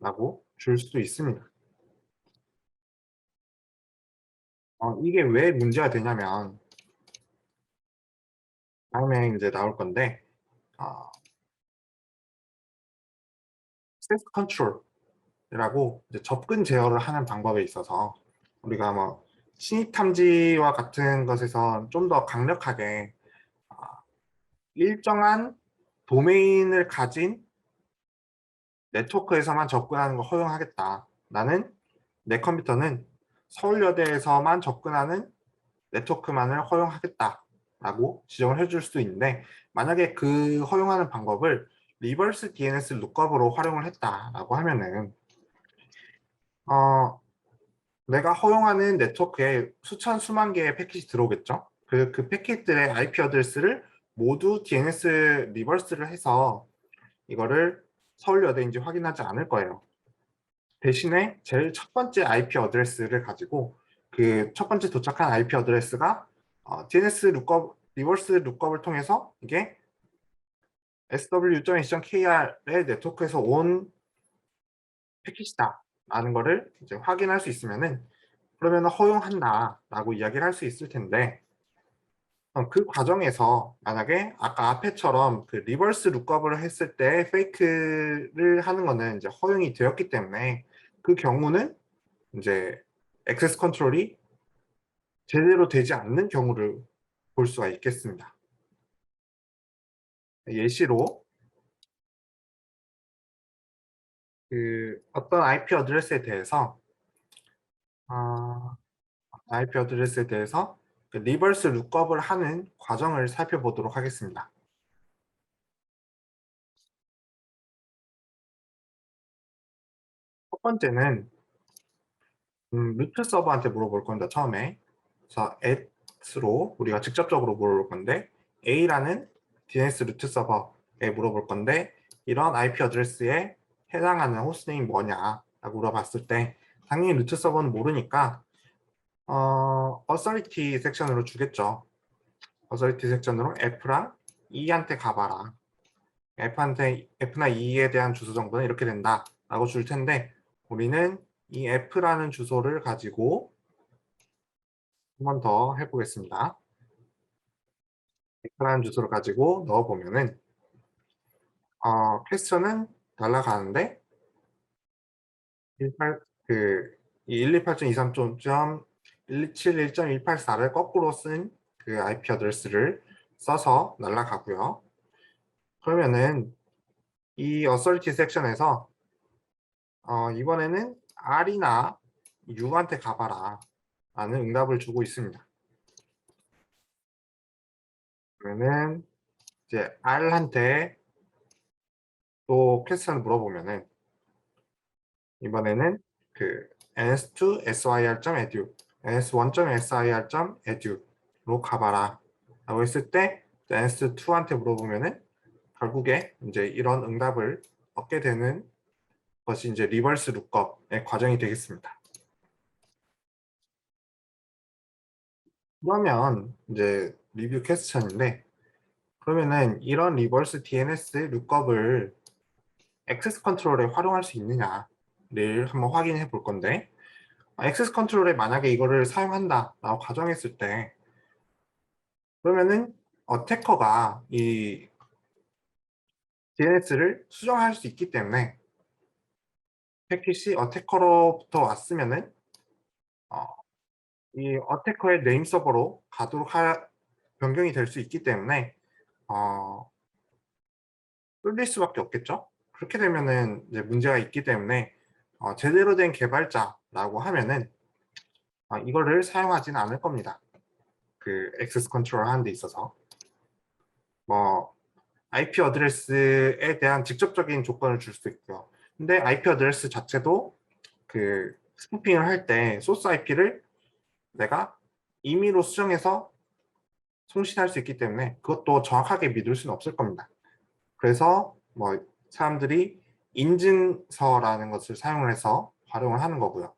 Speaker 1: 라고 줄 수도 있습니다. 이게 왜 문제가 되냐면 다음에 이제 나올 건데, 액세스 컨트롤이라고 이제 접근 제어를 하는 방법에 있어서 우리가 뭐 신입 탐지와 같은 것에서 좀 더 강력하게 일정한 도메인을 가진 네트워크에서만 접근하는 걸 허용하겠다. 나는 내 컴퓨터는 서울여대에서만 접근하는 네트워크만을 허용하겠다라고 지정을 해줄 수도 있는데, 만약에 그 허용하는 방법을 리버스 DNS 룩업으로 활용을 했다라고 하면은 내가 허용하는 네트워크에 수천 수만 개의 패킷이 들어오겠죠. 그 패킷들의 IP 어드레스를 모두 DNS 리버스를 해서 이거를 서울여대인지 확인하지 않을 거예요. 대신에 제일 첫 번째 IP 어드레스를 가지고 그 첫 번째 도착한 IP 어드레스가 DNS 룩업, 리버스 룩업을 통해서 이게 sw.ac.kr의 네트워크에서 온 패킷이다 라는 거를 이제 확인할 수 있으면은, 그러면 허용한다 라고 이야기를 할 수 있을 텐데, 그 과정에서 만약에 아까 앞에처럼 그 리버스 룩업을 했을 때 페이크를 하는 거는 이제 허용이 되었기 때문에 그 경우는 이제 액세스 컨트롤이 제대로 되지 않는 경우를 볼 수가 있겠습니다. 예시로 어떤 IP 어드레스에 대해서 어, IP 어드레스에 대해서 리버스 룩업을 하는 과정을 살펴보도록 하겠습니다. 첫 번째는 루트 서버한테 물어볼 겁니다. 처음에. 그래서 at로 우리가 직접적으로 물어볼 건데, A라는 DNS 루트 서버에 물어볼 건데 이런 IP 어드레스에 해당하는 호스트네임 뭐냐 라고 물어봤을 때, 당연히 루트 서버는 모르니까 authority 섹션으로 주겠죠. authority 섹션으로 F랑 E한테 가봐라. F나 E에 대한 주소 정보는 이렇게 된다 라고 줄 텐데, 우리는 이 F라는 주소를 가지고 한 번 더 해보겠습니다. 100라는 주소를 가지고 넣어보면은 퀘스천은 날아가는데 18, 그 128.23.127.1.184를 거꾸로 쓴 그 IP 어드레스를 써서 날아가고요. 그러면은 이 어서리티 섹션에서 이번에는 R이나 U한테 가봐라 라는 응답을 주고 있습니다. 그러면은 이제 R한테 또 퀘스천을 물어보면은 이번에는 그 ns2sir.edu, ns1.sir.edu로 가봐라 라고 했을 때 ns2한테 물어보면은 결국에 이제 이런 응답을 얻게 되는 것이 이제 리버스 룩업의 과정이 되겠습니다. 그러면 이제 리뷰 퀘스천인데, 그러면은 이런 리버스 DNS 룩업을 액세스 컨트롤에 활용할 수 있느냐를 한번 확인해 볼 건데, 액세스 컨트롤에 만약에 이거를 사용한다 라고 가정했을 때, 그러면은 어태커가 이 DNS를 수정할 수 있기 때문에 패킷이 어태커로부터 왔으면은 이 어태커의 네임 서버로 가도록 변경이 될 수 있기 때문에 뚫릴 수밖에 없겠죠. 그렇게 되면은 이제 문제가 있기 때문에 제대로 된 개발자라고 하면은 이거를 사용하지는 않을 겁니다. 그 액세스 컨트롤 하는 데 있어서 뭐 IP 어드레스에 대한 직접적인 조건을 줄 수도 있고요. 근데 IP 어드레스 자체도 그 스푸핑을 할 때 소스 IP를 내가 임의로 수정해서 송신할 수 있기 때문에 그것도 정확하게 믿을 수는 없을 겁니다. 그래서 뭐 사람들이 인증서라는 것을 사용을 해서 활용을 하는 거고요.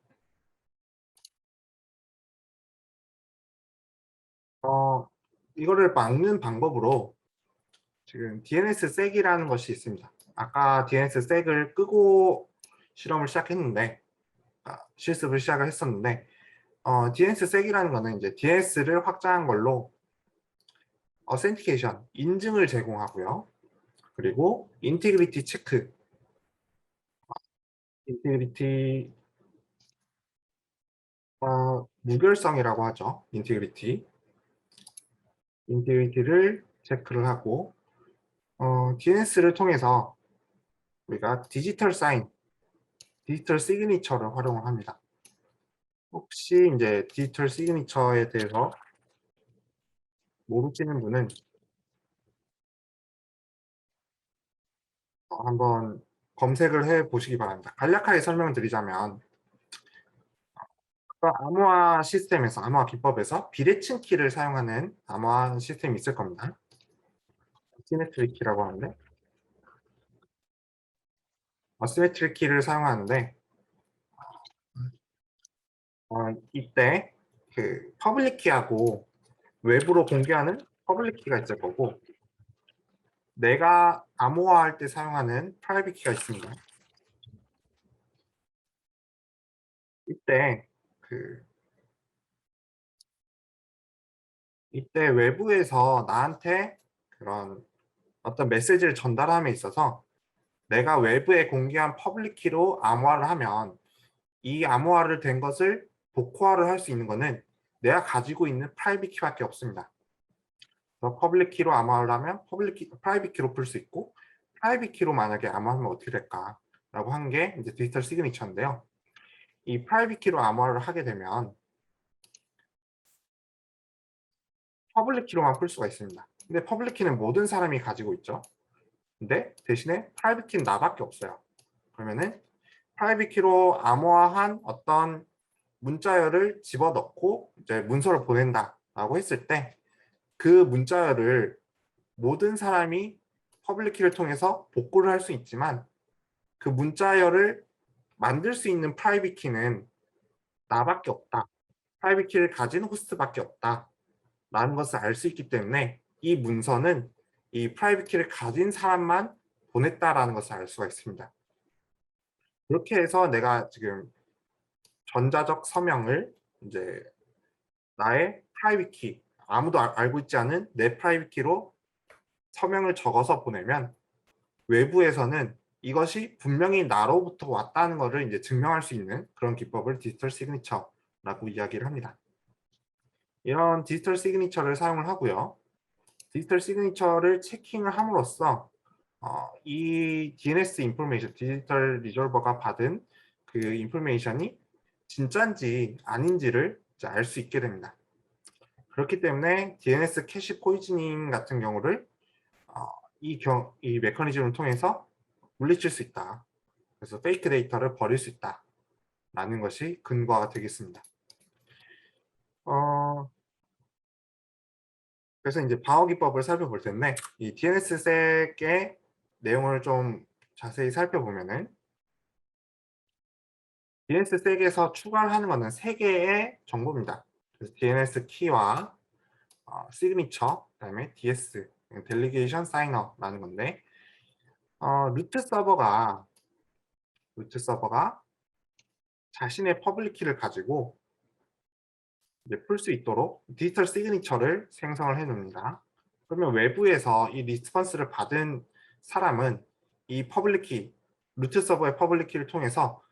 Speaker 1: 이거를 막는 방법으로 지금 DNS 섹이라는 것이 있습니다. 아까 DNS 섹을 끄고 실험을 시작했는데, 실습을 시작을 했었는데, DNS 섹이라는 거는 이제 DNS를 확장한 걸로 어센티케이션, 인증을 제공하고요. 그리고 인티그리티 체크, 인티그리티 무결성이라고 하죠. 인티그리티를 체크를 하고 DNS를 통해서 우리가 디지털 사인, 디지털 시그니처를 활용을 합니다. 혹시 이제 디지털 시그니처에 대해서 모르시는 분은 한번 검색을 해 보시기 바랍니다. 간략하게 설명드리자면 암호화 시스템에서, 암호화 기법에서 비대칭 키를 사용하는 암호화 시스템이 있을 겁니다. 시메트릭 키라고 하는데 어시메트릭 키를 사용하는데 이때 그 퍼블릭 키하고 외부로 공개하는 퍼블릭 키가 있을 거고 내가 암호화할 때 사용하는 프라이빗 키가 있습니다. 이때 그 이때 외부에서 나한테 그런 어떤 메시지를 전달함에 있어서 내가 외부에 공개한 퍼블릭 키로 암호화를 하면 이 암호화를 된 것을 복호화를 할 수 있는 것은 내가 가지고 있는 프라이빗 키밖에 없습니다. 그래서 퍼블릭 키로 암호화를 하면 프라이빗 키로 풀 수 있고 프라이빗 키로 만약에 암호화하면 어떻게 될까라고 한 게 이제 디지털 시그니처인데요. 이 프라이빗 키로 암호화를 하게 되면 퍼블릭 키로만 풀 수가 있습니다. 근데 퍼블릭 키는 모든 사람이 가지고 있죠. 근데 대신에 프라이빗 키는 나밖에 없어요. 그러면은 프라이빗 키로 암호화한 어떤 문자열을 집어넣고 이제 문서를 보낸다라고 했을 때 그 문자열을 모든 사람이 퍼블릭 키를 통해서 복구를 할 수 있지만 그 문자열을 만들 수 있는 프라이빗 키는 나밖에 없다. 프라이빗 키를 가진 호스트밖에 없다. 라는 것을 알 수 있기 때문에 이 문서는 이 프라이빗 키를 가진 사람만 보냈다라는 것을 알 수가 있습니다. 그렇게 해서 내가 지금 전자적 서명을 이제 나의 프라이빗 키, 아무도 알고 있지 않은 내 프라이빗 키로 서명을 적어서 보내면 외부에서는 이것이 분명히 나로부터 왔다는 것을 이제 증명할 수 있는 그런 기법을 디지털 시그니처라고 이야기를 합니다. 이런 디지털 시그니처를 사용을 하고요. 디지털 시그니처를 체킹을 함으로써 이 DNS 인포메이션, 디지털 리졸버가 받은 그 인포메이션이 진짜인지 아닌지를 알 수 있게 됩니다. 그렇기 때문에 DNS 캐시 포이즈닝 같은 경우를 이 메커니즘을 통해서 물리칠 수 있다. 그래서 페이크 데이터를 버릴 수 있다. 라는 것이 근거가 되겠습니다. 그래서 이제 방어 기법을 살펴볼 텐데 이 DNSSEC의 내용을 좀 자세히 살펴보면은 DNSSEC에서 추가를 하는 것은 3개의 정보입니다. 그래서 DNS 키와 시그니처, 그다음에 DS, 델리게이션 사이너라는 건데 루트 서버가 자신의 퍼블릭 키를 가지고 풀 수 있도록 디지털 시그니처를 생성을 해 놓습니다. 그러면 외부에서 이 리스폰스를 받은 사람은 이 퍼블릭 키, 루트 서버의 퍼블릭 키를 통해서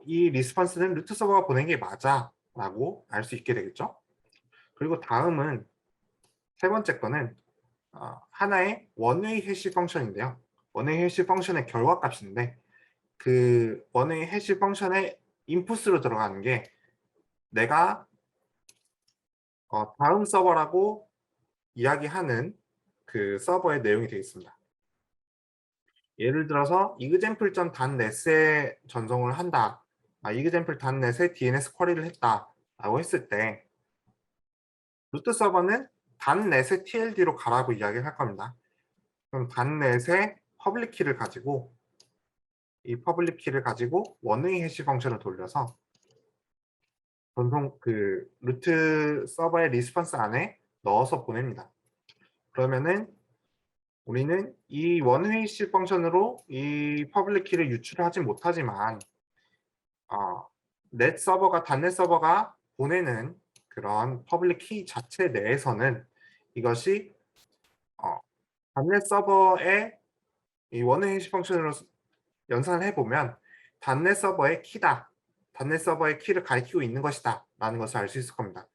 Speaker 1: 이 리스폰스는 루트 서버가 보낸 게 맞아 라고 알 수 있게 되겠죠. 그리고 다음은 세 번째 거는 하나의 원웨이 해시 펑션인데요. 원웨이 해시 펑션의 결과값인데 그 원웨이 해시 펑션의 인풋으로 들어가는 게 내가 다음 서버라고 이야기하는 그 서버의 내용이 되겠습니다. 예를 들어서 example.net에 전송을 한다. example.net에 DNS 쿼리를 했다. 라고 했을 때 루트 서버는 .net의 TLD로 가라고 이야기를 할 겁니다. 그럼 .net의 퍼블릭 키를 가지고 이 퍼블릭 키를 가지고 원웨이 해시 펑션을 돌려서 전송 그 루트 서버의 리스폰스 안에 넣어서 보냅니다. 그러면은 우리는 이 원웨이시 펑션으로 이 퍼블릭 키를 유출하지 못하지만 넷 서버가 단넷 서버가 보내는 그런 퍼블릭 키 자체 내에서는 이것이 단넷 서버의 이 원웨이시 펑션으로 연산을 해보면 단넷 서버의 키다. 단넷 서버의 키를 가리키고 있는 것이다. 라는 것을 알 수 있을 겁니다.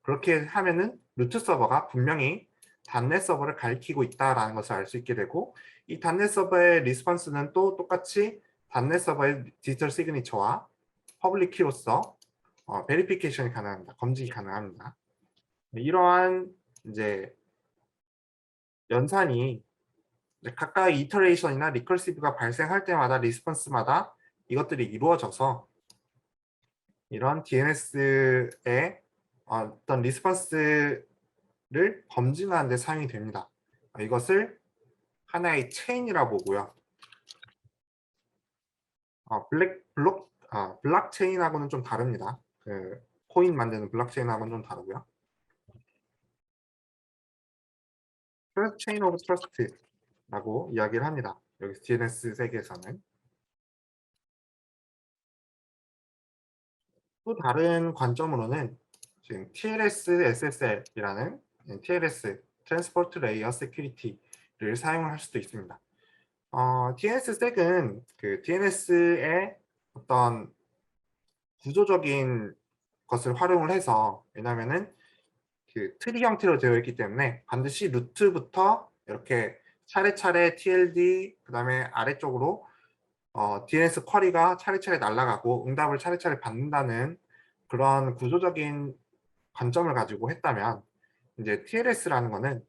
Speaker 1: 그렇게 하면은 루트 서버가 분명히 단넷 서버를 가리키고 있다라는 것을 알 수 있게 되고 이 단넷 서버의 리스폰스는 또 똑같이 단넷 서버의 디지털 시그니처와 퍼블릭 키로서 베리피케이션이 가능합니다. 검증이 가능합니다. 이러한 이제 연산이 각각의 이터레이션이나 리커시브가 발생할 때마다 리스폰스마다 이것들이 이루어져서 이런 DNS의 어떤 리스폰스를 검증하는 데 사용이 됩니다. 이것을 하나의 체인이라고 보고요. 블록체인하고는 좀 다릅니다. 그 코인 만드는 블록체인하고는 좀 다르고요. 체인 오브 트러스트라고 이야기를 합니다. 여기 DNS 세계에서는. 또 다른 관점으로는 지금 TLS SSL이라는 TLS Transport Layer Security를 사용할 수도 있습니다. DNSSEC은 그 DNS의 어떤 구조적인 것을 활용을 해서 왜냐하면은 그 트리 형태로 되어 있기 때문에 반드시 루트부터 이렇게 차례차례 TLD 그 다음에 아래쪽으로 DNS 쿼리가 차례차례 날아가고 응답을 차례차례 받는다는 그런 구조적인 관점을 가지고 했다면 이제 TLS라는 거는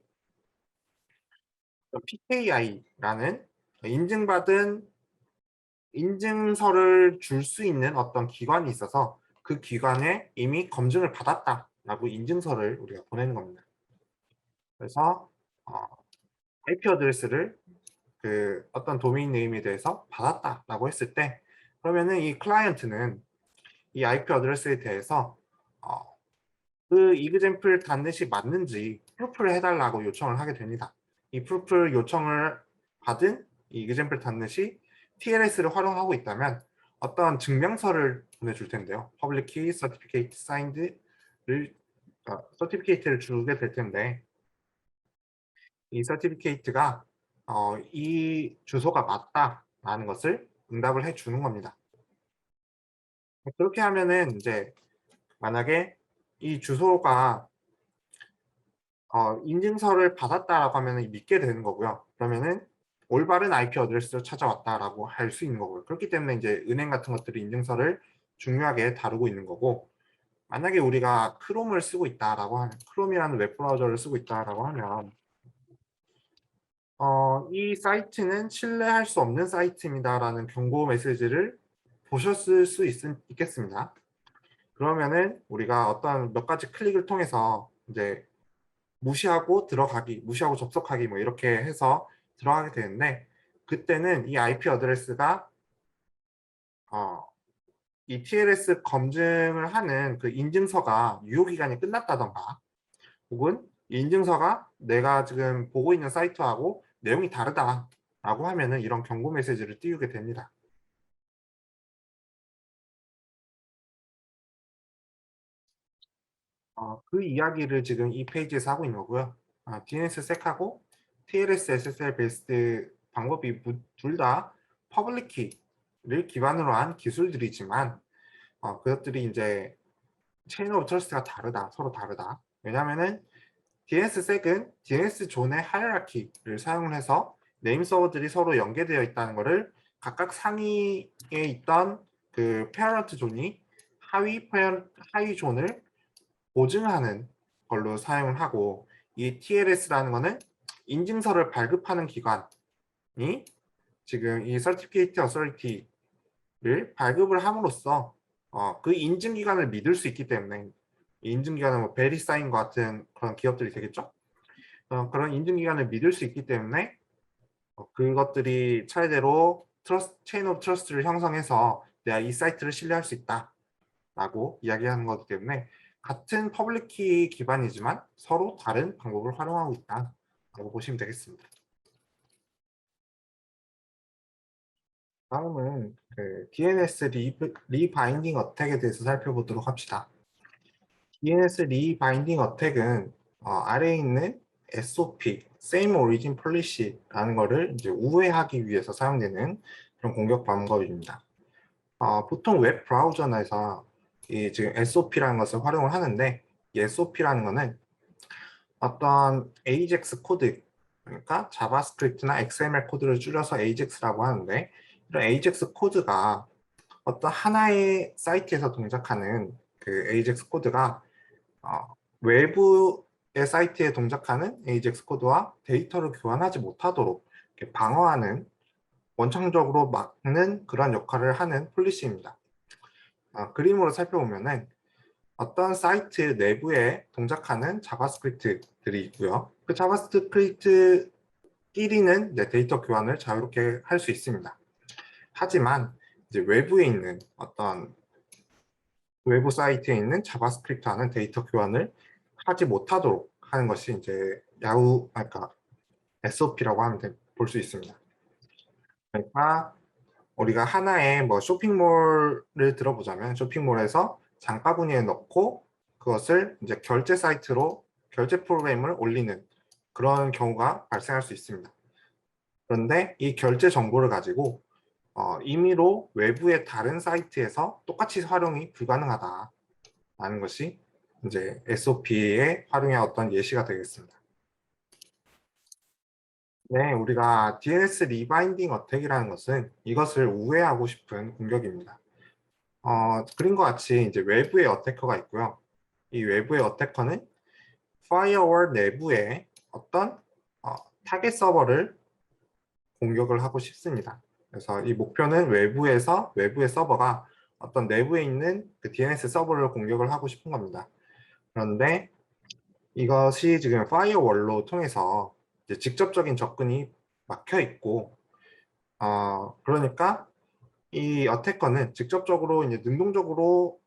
Speaker 1: PKI라는 인증받은 인증서를 줄 수 있는 어떤 기관이 있어서 그 기관에 이미 검증을 받았다라고 인증서를 우리가 보내는 겁니다. 그래서 IP 어드레스를 그 어떤 도메인 네임에 대해서 받았다라고 했을 때 그러면은 이 클라이언트는 이 IP 어드레스에 대해서 그 example 단넷이 맞는지 프루프를 해달라고 요청을 하게 됩니다. 이 프루프 요청을 받은 이 example 단넷이 TLS를 활용하고 있다면 어떤 증명서를 보내줄 텐데요. Public Key Certificate Signed를 서티피케이트를 주게 될 텐데 이 서티피케이트가 이 주소가 맞다라는 것을 응답을 해 주는 겁니다. 그렇게 하면은 이제 만약에 이 주소가 인증서를 받았다라고 하면은 믿게 되는 거고요. 그러면은 올바른 IP 어드레스로 찾아왔다라고 할 수 있는 거고요. 그렇기 때문에 이제 은행 같은 것들이 인증서를 중요하게 다루고 있는 거고, 만약에 우리가 크롬을 쓰고 있다라고 하면, 크롬이라는 웹브라우저를 쓰고 있다라고 하면 이 사이트는 신뢰할 수 없는 사이트입니다라는 경고 메시지를 보셨을 수 있겠습니다. 그러면은 우리가 어떤 몇 가지 클릭을 통해서 이제 무시하고 들어가기, 무시하고 접속하기 뭐 이렇게 해서 들어가게 되는데, 그때는 이 IP 어드레스가 이 TLS 검증을 하는 그 인증서가 유효기간이 끝났다던가, 혹은 이 인증서가 내가 지금 보고 있는 사이트하고 내용이 다르다라고 하면은 이런 경고 메시지를 띄우게 됩니다. 그 이야기를 지금 이 페이지에서 하고 있는 거고요. DNSSEC하고 TLS SSL 베이스드 방법이 둘 다 퍼블릭 키를 기반으로 한 기술들이지만 그것들이 이제 체인 오브 트러스트가 다르다, 서로 다르다. 왜냐하면은 DNSSEC은 DNS 존의 하이라키를 사용을 해서 네임 서버들이 서로 연계되어 있다는 것을 각각 상위에 있던 그 페어런트 존이 하위 존을 보증하는 걸로 사용을 하고, 이 TLS라는 거는 인증서를 발급하는 기관이 지금 이 Certificate Authority를 발급을 함으로써 그 인증기관을 믿을 수 있기 때문에, 이 인증기관은 뭐 베리사인과 같은 그런 기업들이 되겠죠. 그런 인증기관을 믿을 수 있기 때문에 그것들이 차례대로 체인 오브 트러스트를 형성해서 내가 이 사이트를 신뢰할 수 있다 라고 이야기하는 거기 때문에 같은 퍼블릭키 기반이지만 서로 다른 방법을 활용하고 있다라고 보시면 되겠습니다. 다음은 그 DNS 리바인딩 어택에 대해서 살펴보도록 합시다. DNS 리바인딩 어택은 아래에 있는 SOP, Same Origin Policy라는 것을 이제 우회하기 위해서 사용되는 그런 공격 방법입니다. 보통 웹 브라우저에서 이 지금 SOP라는 것을 활용을 하는데, 이 SOP라는 것은 어떤 AJAX 코드, 그러니까 자바스크립트나 XML 코드를 줄여서 AJAX라고 하는데, 이런 AJAX 코드가 어떤 하나의 사이트에서 동작하는 그 AJAX 코드가 외부의 사이트에 동작하는 AJAX 코드와 데이터를 교환하지 못하도록 이렇게 방어하는, 원천적으로 막는 그런 역할을 하는 폴리시입니다. 그림으로 살펴보면은 어떤 사이트 내부에 동작하는 자바스크립트들이 있고요. 그 자바스크립트끼리는 이제 데이터 교환을 자유롭게 할 수 있습니다. 하지만 이제 외부에 있는 어떤 외부 사이트에 있는 자바스크립트와는 데이터 교환을 하지 못하도록 하는 것이 이제 그러니까 SOP라고 하면 볼 수 있습니다. 그러니까 우리가 하나의 뭐 쇼핑몰을 들어보자면, 쇼핑몰에서 장바구니에 넣고 그것을 이제 결제 사이트로 결제 프로그램을 올리는 그런 경우가 발생할 수 있습니다. 그런데 이 결제 정보를 가지고 임의로 외부의 다른 사이트에서 똑같이 활용이 불가능하다라는 것이 이제 SOP의 활용의 어떤 예시가 되겠습니다. 네, 우리가 DNS 리바인딩 어택이라는 것은 이것을 우회하고 싶은 공격입니다. 그림과 같이 이제 외부의 어태커가 있고요. 이 외부의 어태커는 파이어월 내부에 어떤 타겟 서버를 공격을 하고 싶습니다. 그래서 이 목표는 외부의 서버가 어떤 내부에 있는 그 DNS 서버를 공격을 하고 싶은 겁니다. 그런데 이것이 지금 파이어월로 통해서 이제 직접적인 접근이 막혀 있고, 그러니까 이 어태커는 직접적으로 이제 능동적으로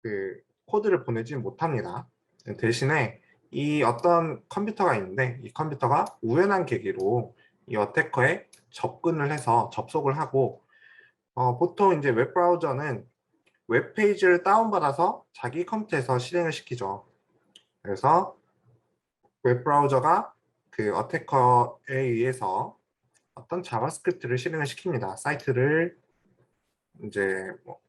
Speaker 1: 그 코드를 보내지 못합니다. 대신에 이 어떤 컴퓨터가 있는데, 이 컴퓨터가 우연한 계기로 이 어태커에 접근을 해서 접속을 하고, 보통 이제 웹 브라우저는 웹페이지를 다운받아서 자기 컴퓨터에서 실행을 시키죠. 그래서 웹브라우저가 그 어태커에 의해서 어떤 자바스크립트를 실행을 시킵니다. 사이트를 이제 뭐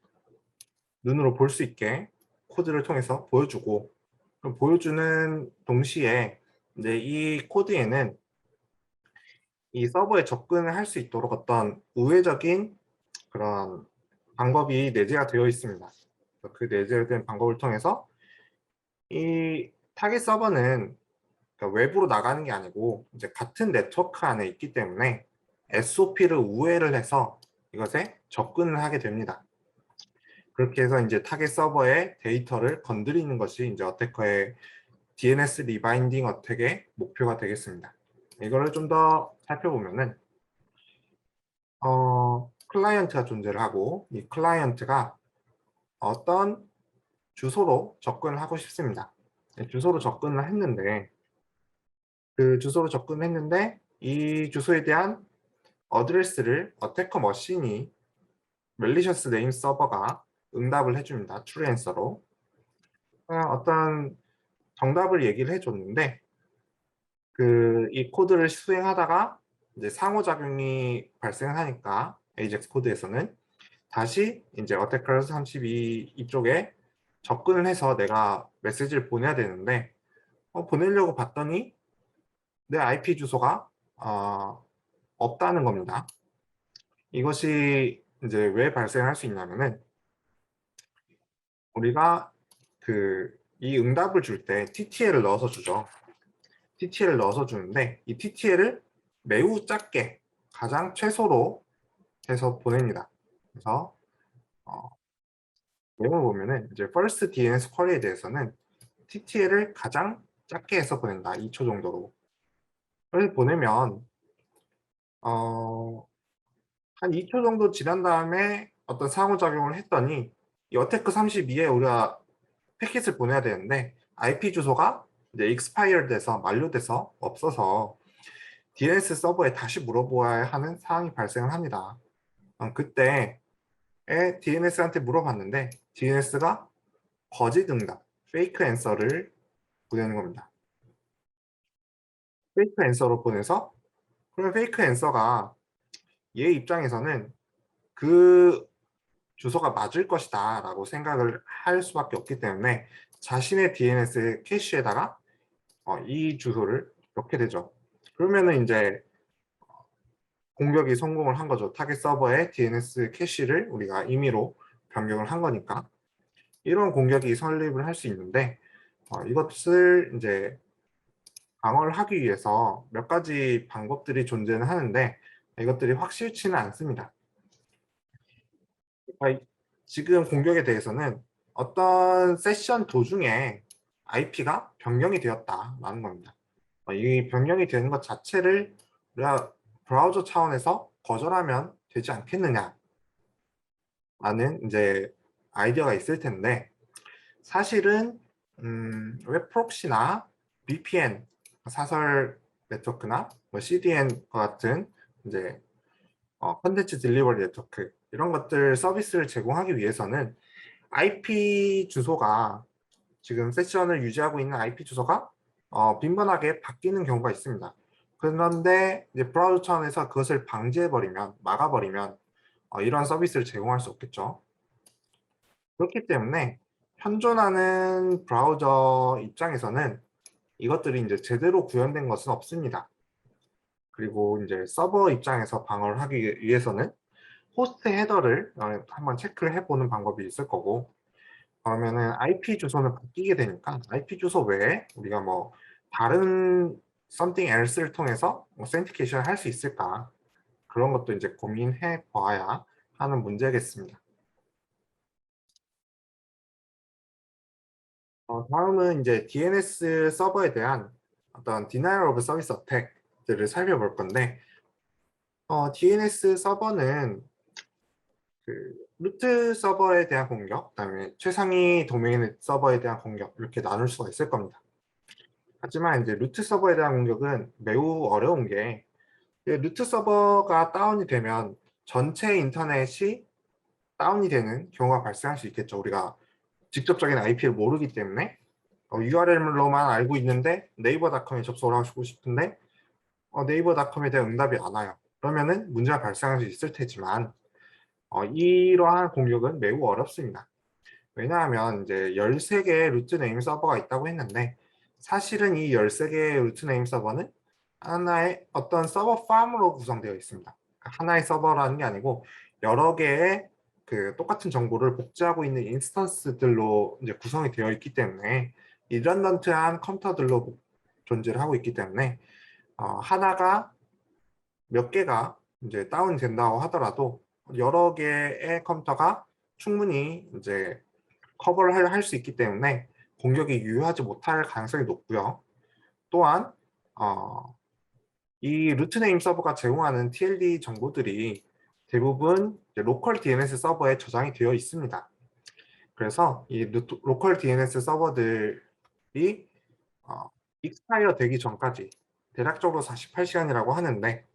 Speaker 1: 눈으로 볼 수 있게 코드를 통해서 보여주고, 보여주는 동시에 이제 이 코드에는 이 서버에 접근을 할 수 있도록 어떤 우회적인 그런 방법이 내재가 되어 있습니다. 그 내재된 방법을 통해서 이 타깃 서버는 그러니까 외부로 나가는 게 아니고 이제 같은 네트워크 안에 있기 때문에 SOP를 우회를 해서 이것에 접근을 하게 됩니다. 그렇게 해서 이제 타겟 서버의 데이터를 건드리는 것이 이제 어태커의 DNS 리바인딩 어택의 목표가 되겠습니다. 이거를 좀 더 살펴보면은 클라이언트가 존재를 하고 이 클라이언트가 어떤 주소로 접근을 하고 싶습니다. 주소로 접근을 했는데 그 주소로 접근했는데 이 주소에 대한 어드레스를 어태커 머신이 멜리셔스 네임 서버가 응답을 해줍니다. 트루 앤서로 어떤 정답을 얘기를 해줬는데 이 코드를 수행하다가 이제 상호작용이 발생하니까 AJAX 코드에서는 다시 이제 어태커 32 이쪽에 접근을 해서 내가 메시지를 보내야 되는데 보내려고 봤더니 내 IP 주소가 없다는 겁니다. 이것이 이제 왜 발생할 수 있냐면은 우리가 이 응답을 줄 때 TTL을 넣어서 주죠. TTL을 넣어서 주는데 이 TTL을 매우 작게 가장 최소로 해서 보냅니다. 그래서 내용을 보면은 이제 first DNS 쿼리에 대해서는 TTL을 가장 작게 해서 보낸다. 2초 정도로. 그래서 보내면 한 2초 정도 지난 다음에 어떤 상호작용을 했더니 이 어태크 32에 우리가 패킷을 보내야 되는데 IP 주소가 이제 expired 돼서 만료돼서 없어서 DNS 서버에 다시 물어보아야 하는 상황이 발생을 합니다. 그때에 DNS한테 물어봤는데 DNS가 거짓 응답, 페이크 앤서를 보내는 겁니다. 페이크 앤서로 보내서 그러면 페이크 앤서가 얘 입장에서는 그 주소가 맞을 것이다 라고 생각을 할 수밖에 없기 때문에 자신의 DNS 캐시에다가 이 주소를 넣게 되죠. 그러면은 이제 공격이 성공을 한 거죠. 타겟 서버의 DNS 캐시를 우리가 임의로 변경을 한 거니까 이런 공격이 성립을 할 수 있는데 이것을 이제 방어를 하기 위해서 몇 가지 방법들이 존재는 하는데 이것들이 확실치는 않습니다. 지금 공격에 대해서는 어떤 세션 도중에 IP가 변경이 되었다라는 겁니다. 이 변경이 되는 것 자체를 우리가 브라우저 차원에서 거절하면 되지 않겠느냐 라는 이제 아이디어가 있을 텐데 사실은 웹 프록시나 VPN 사설 네트워크나 뭐 CDN과 같은 이제 컨텐츠 딜리버리 네트워크 이런 것들 서비스를 제공하기 위해서는 IP 주소가 지금 세션을 유지하고 있는 IP 주소가 빈번하게 바뀌는 경우가 있습니다. 그런데 이제 브라우저 차원에서 그것을 방지해버리면 막아버리면 이러한 서비스를 제공할 수 없겠죠. 그렇기 때문에 현존하는 브라우저 입장에서는 이것들이 이제 제대로 구현된 것은 없습니다. 그리고 이제 서버 입장에서 방어를 하기 위해서는 호스트 헤더를 한번 체크를 해보는 방법이 있을 거고 그러면은 IP 주소는 바뀌게 되니까 IP 주소 외에 우리가 뭐 다른 something else를 통해서 오센티케이션을 할 수 있을까 그런 것도 이제 고민해 봐야 하는 문제겠습니다. 다음은 이제 DNS 서버에 대한 어떤 denial of service attack들을 살펴볼 건데 DNS 서버는 루트 서버에 대한 공격, 그다음에 최상위 도메인 서버에 대한 공격 이렇게 나눌 수가 있을 겁니다. 하지만 이제 루트 서버에 대한 공격은 매우 어려운 게 루트 서버가 다운이 되면 전체 인터넷이 다운이 되는 경우가 발생할 수 있겠죠. 우리가 직접적인 IP를 모르기 때문에 URL로만 알고 있는데 네이버닷컴에 접속을 하고 싶은데 네이버닷컴에 대한 응답이 안 와요. 그러면은 문제가 발생할 수 있을 테지만 이러한 공격은 매우 어렵습니다. 왜냐하면 이제 13개의 루트 네임 서버가 있다고 했는데 사실은 이 13개의 루트 네임 서버는 하나의 어떤 서버 팜으로 구성되어 있습니다. 하나의 서버라는 게 아니고 여러 개의 그 똑같은 정보를 복제하고 있는 인스턴스들로 이제 구성이 되어 있기 때문에 리던던트한 컴퓨터들로 존재를 하고 있기 때문에 하나가 몇 개가 이제 다운된다고 하더라도 여러 개의 컴퓨터가 충분히 이제 커버를 할 수 있기 때문에 공격이 유효하지 못할 가능성이 높고요. 또한 이 루트네임 서버가 제공하는 TLD 정보들이 대부분 로컬 DNS 서버에 저장이 되어 있습니다. 그래서 이 로컬 DNS 서버들이 익스파이어 되기 전까지 대략적으로 48시간이라고 하는데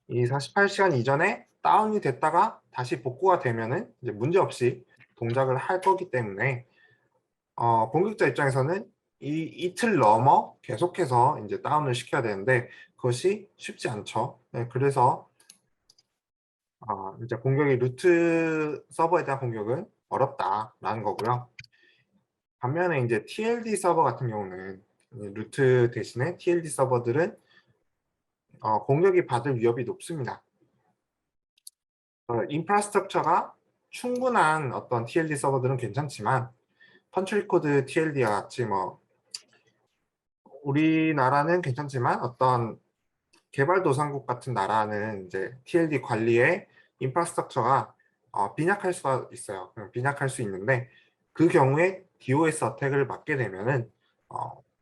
Speaker 1: 이 48시간 이전에 다운이 됐다가 다시 복구가 되면은 이제 문제없이 동작을 할 거기 때문에 공격자 입장에서는 이 이틀 넘어 계속해서 이제 다운을 시켜야 되는데 그것이 쉽지 않죠. 네, 그래서 이제 공격이 루트 서버에 대한 공격은 어렵다라는 거고요. 반면에 이제 TLD 서버 같은 경우는 루트 대신에 TLD 서버들은 공격이 받을 위협이 높습니다. 인프라스트럭처가 충분한 어떤 TLD 서버들은 괜찮지만 컨트리 코드 TLD와 같이 뭐 우리나라는 괜찮지만 어떤 개발도상국 같은 나라는 이제 TLD 관리에 인프라스트럭처가 빈약할 수가 있어요. 빈약할 수 있는데 그 경우에 DOS 어택을 맞게 되면은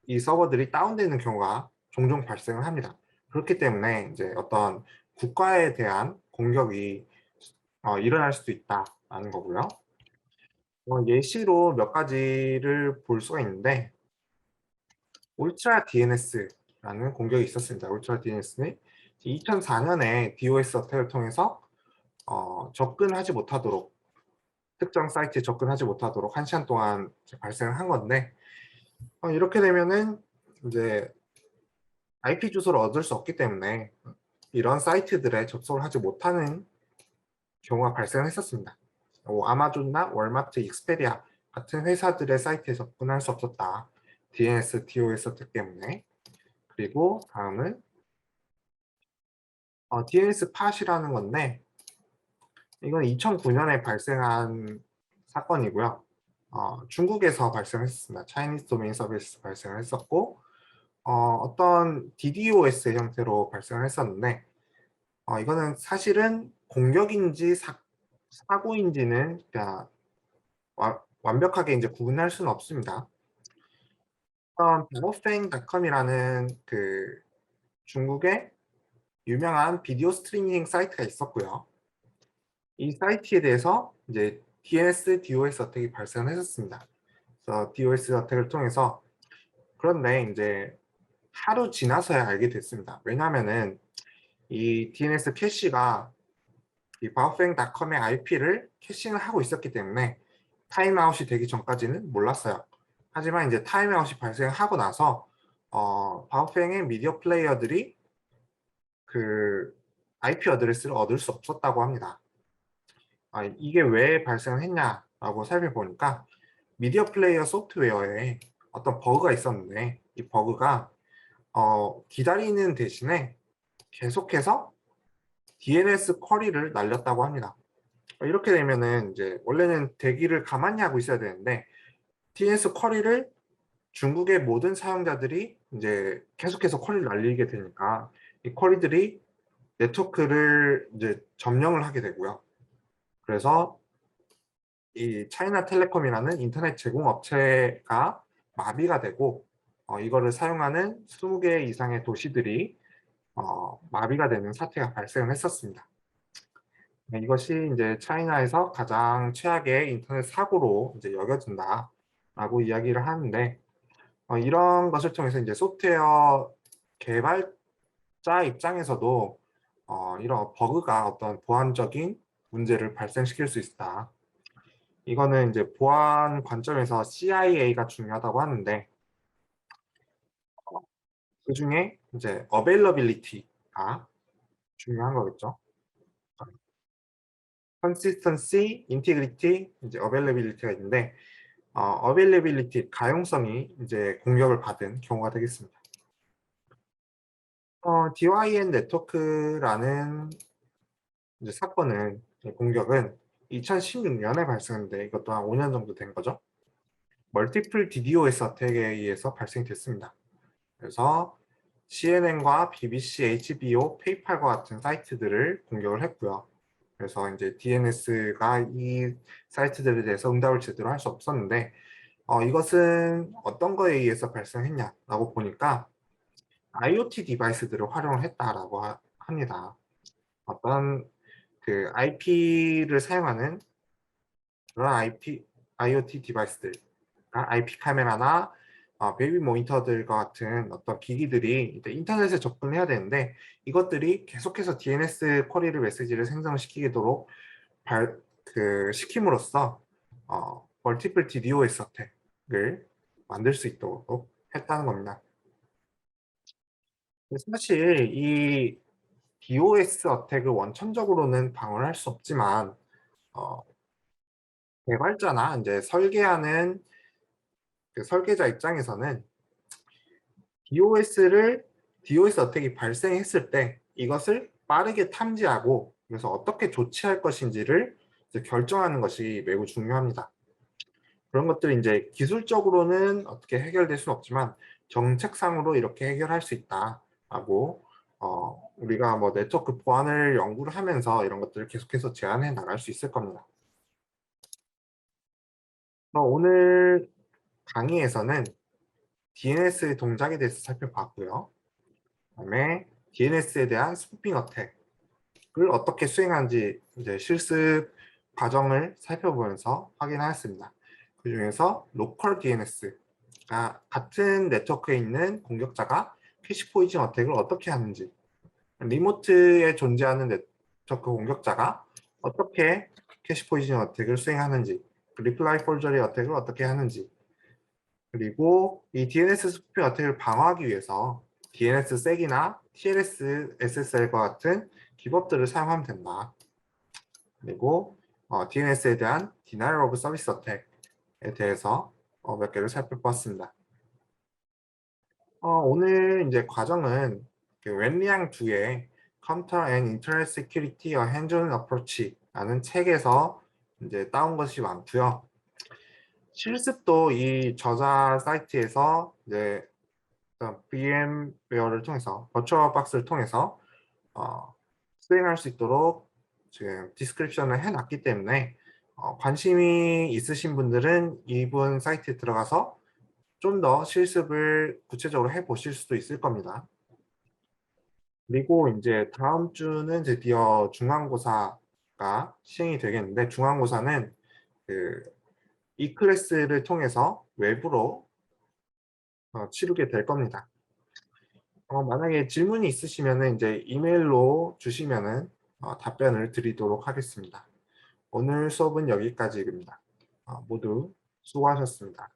Speaker 1: 이 서버들이 다운되는 경우가 종종 발생을 합니다. 그렇기 때문에 이제 어떤 국가에 대한 공격이 일어날 수도 있다라는 거고요. 예시로 몇 가지를 볼 수가 있는데 울트라 DNS라는 공격이 있었습니다. 울트라 DNS는 2004년에 DOS 어택을 통해서 접근하지 못하도록 특정 사이트에 접근하지 못하도록 1시간 동안 발생을 한 건데 이렇게 되면은 이제 IP 주소를 얻을 수 없기 때문에 이런 사이트들에 접속을 하지 못하는 경우가 발생을 했었습니다. 아마존이나 월마트, 익스페디아 같은 회사들의 사이트에 접근할 수 없었다. DNS, DOS 어택 때문에. 그리고 다음은 DNS 팟이라는 건데 이건 2009년에 발생한 사건이고요. 중국에서 발생했습니다. 차이니스 도메인 서비스 발생을 했었고 어떤 DDoS 형태로 발생을 했었는데 이거는 사실은 공격인지 사고인지는 그냥 완벽하게 이제 구분할 수는 없습니다. 바오팽닷컴이라는 그 중국의 유명한 비디오 스트리밍 사이트가 있었고요. 이 사이트에 대해서 이제 DNS, DOS 어택이 발생했었습니다. 그래서 DOS 어택을 통해서 그런데 이제 하루 지나서야 알게 됐습니다. 왜냐하면은 이 DNS 캐시가 이 바오팽닷컴의 IP를 캐싱을 하고 있었기 때문에 타임아웃이 되기 전까지는 몰랐어요. 하지만 이제 타임아웃이 발생하고 나서 바오팽의 미디어 플레이어들이 그 IP 어드레스를 얻을 수 없었다고 합니다. 이게 왜 발생했냐라고 살펴보니까 미디어 플레이어 소프트웨어에 어떤 버그가 있었는데 이 버그가 기다리는 대신에 계속해서 DNS 쿼리를 날렸다고 합니다. 이렇게 되면은 이제 원래는 대기를 가만히 하고 있어야 되는데 DNS 쿼리를 중국의 모든 사용자들이 이제 계속해서 쿼리를 날리게 되니까 이 쿼리들이 네트워크를 이제 점령을 하게 되고요. 그래서 이 차이나 텔레콤이라는 인터넷 제공 업체가 마비가 되고 이거를 사용하는 20개 이상의 도시들이 마비가 되는 사태가 발생을 했었습니다. 이것이 이제 차이나에서 가장 최악의 인터넷 사고로 이제 여겨진다라고 이야기를 하는데 이런 것을 통해서 이제 소프트웨어 개발자 입장에서도 이런 버그가 어떤 보안적인 문제를 발생시킬 수 있다. 이거는 이제 보안 관점에서 CIA가 중요하다고 하는데 그 중에 이제 availability가 중요한 거겠죠. consistency, integrity, 이제 availability가 있는데 availability 가용성이 이제 공격을 받은 경우가 되겠습니다. DYN 네트워크라는 이제 사건은 공격은 2016년에 발생했는데 이것도 한 5년 정도 된 거죠. 멀티플 DDoS 어택에 의해서 발생됐습니다. 그래서 CNN과 BBC, HBO, 페이팔과 같은 사이트들을 공격을 했고요. 그래서 이제 DNS가 이 사이트들에 대해서 응답을 제대로 할 수 없었는데 이것은 어떤 거에 의해서 발생했냐라고 보니까 IoT 디바이스들을 활용을 했다라고 합니다. 어떤 그 IP를 사용하는 그런 IoT 디바이스들, IP 카메라나 베이비 모니터들과 같은 어떤 기기들이 인터넷에 접근해야 되는데 이것들이 계속해서 DNS 쿼리를 메시지를 생성시키도록 시킴으로써 멀티플 DDoS 어택을 만들 수 있도록 했다는 겁니다. 사실 이 DOS 어택을 원천적으로는 방어를 할 수 없지만 개발자나 이제 설계하는 그 설계자 입장에서는 DOS 어택이 발생했을 때 이것을 빠르게 탐지하고 그래서 어떻게 조치할 것인지를 이제 결정하는 것이 매우 중요합니다. 그런 것들이 이제 기술적으로는 어떻게 해결될 수는 없지만 정책상으로 이렇게 해결할 수 있다라고 우리가 뭐 네트워크 보안을 연구를 하면서 이런 것들을 계속해서 제안해 나갈 수 있을 겁니다. 오늘 강의에서는 DNS 동작에 대해서 살펴봤고요. 그다음에 DNS에 대한 스푸핑 어택을 어떻게 수행하는지 이제 실습 과정을 살펴보면서 확인하였습니다. 그 중에서 로컬 DNS가 같은 네트워크에 있는 공격자가 캐시 포이징 어택을 어떻게 하는지, 리모트에 존재하는 네트워크 공격자가 어떻게 캐시 포이징 어택을 수행하는지, 리플라이 폴저리 어택을 어떻게 하는지, 그리고 이 DNS 스푸핑 어택을 방어하기 위해서 DNSSEC이나 TLS SSL과 같은 기법들을 사용하면 된다. 그리고 DNS에 대한 Denial of Service Attack에 대해서 몇 개를 살펴보았습니다. 오늘 이제 과정은 웬리앙 2의 Counter and Internet Security: A Hands-on Approach라는 책에서 이제 따온 것이 많고요. 실습도 이 저자 사이트에서 이제 VMware를 통해서 버추얼 박스를 통해서 수행할 수 있도록 지금 디스크립션을 해놨기 때문에 관심이 있으신 분들은 이분 사이트에 들어가서 좀 더 실습을 구체적으로 해보실 수도 있을 겁니다. 그리고 이제 다음 주는 드디어 중간고사가 시행이 되겠는데 중간고사는 이 클래스를 통해서 외부로 치르게 될 겁니다. 만약에 질문이 있으시면 이제 이메일로 주시면은 답변을 드리도록 하겠습니다. 오늘 수업은 여기까지입니다. 모두 수고하셨습니다.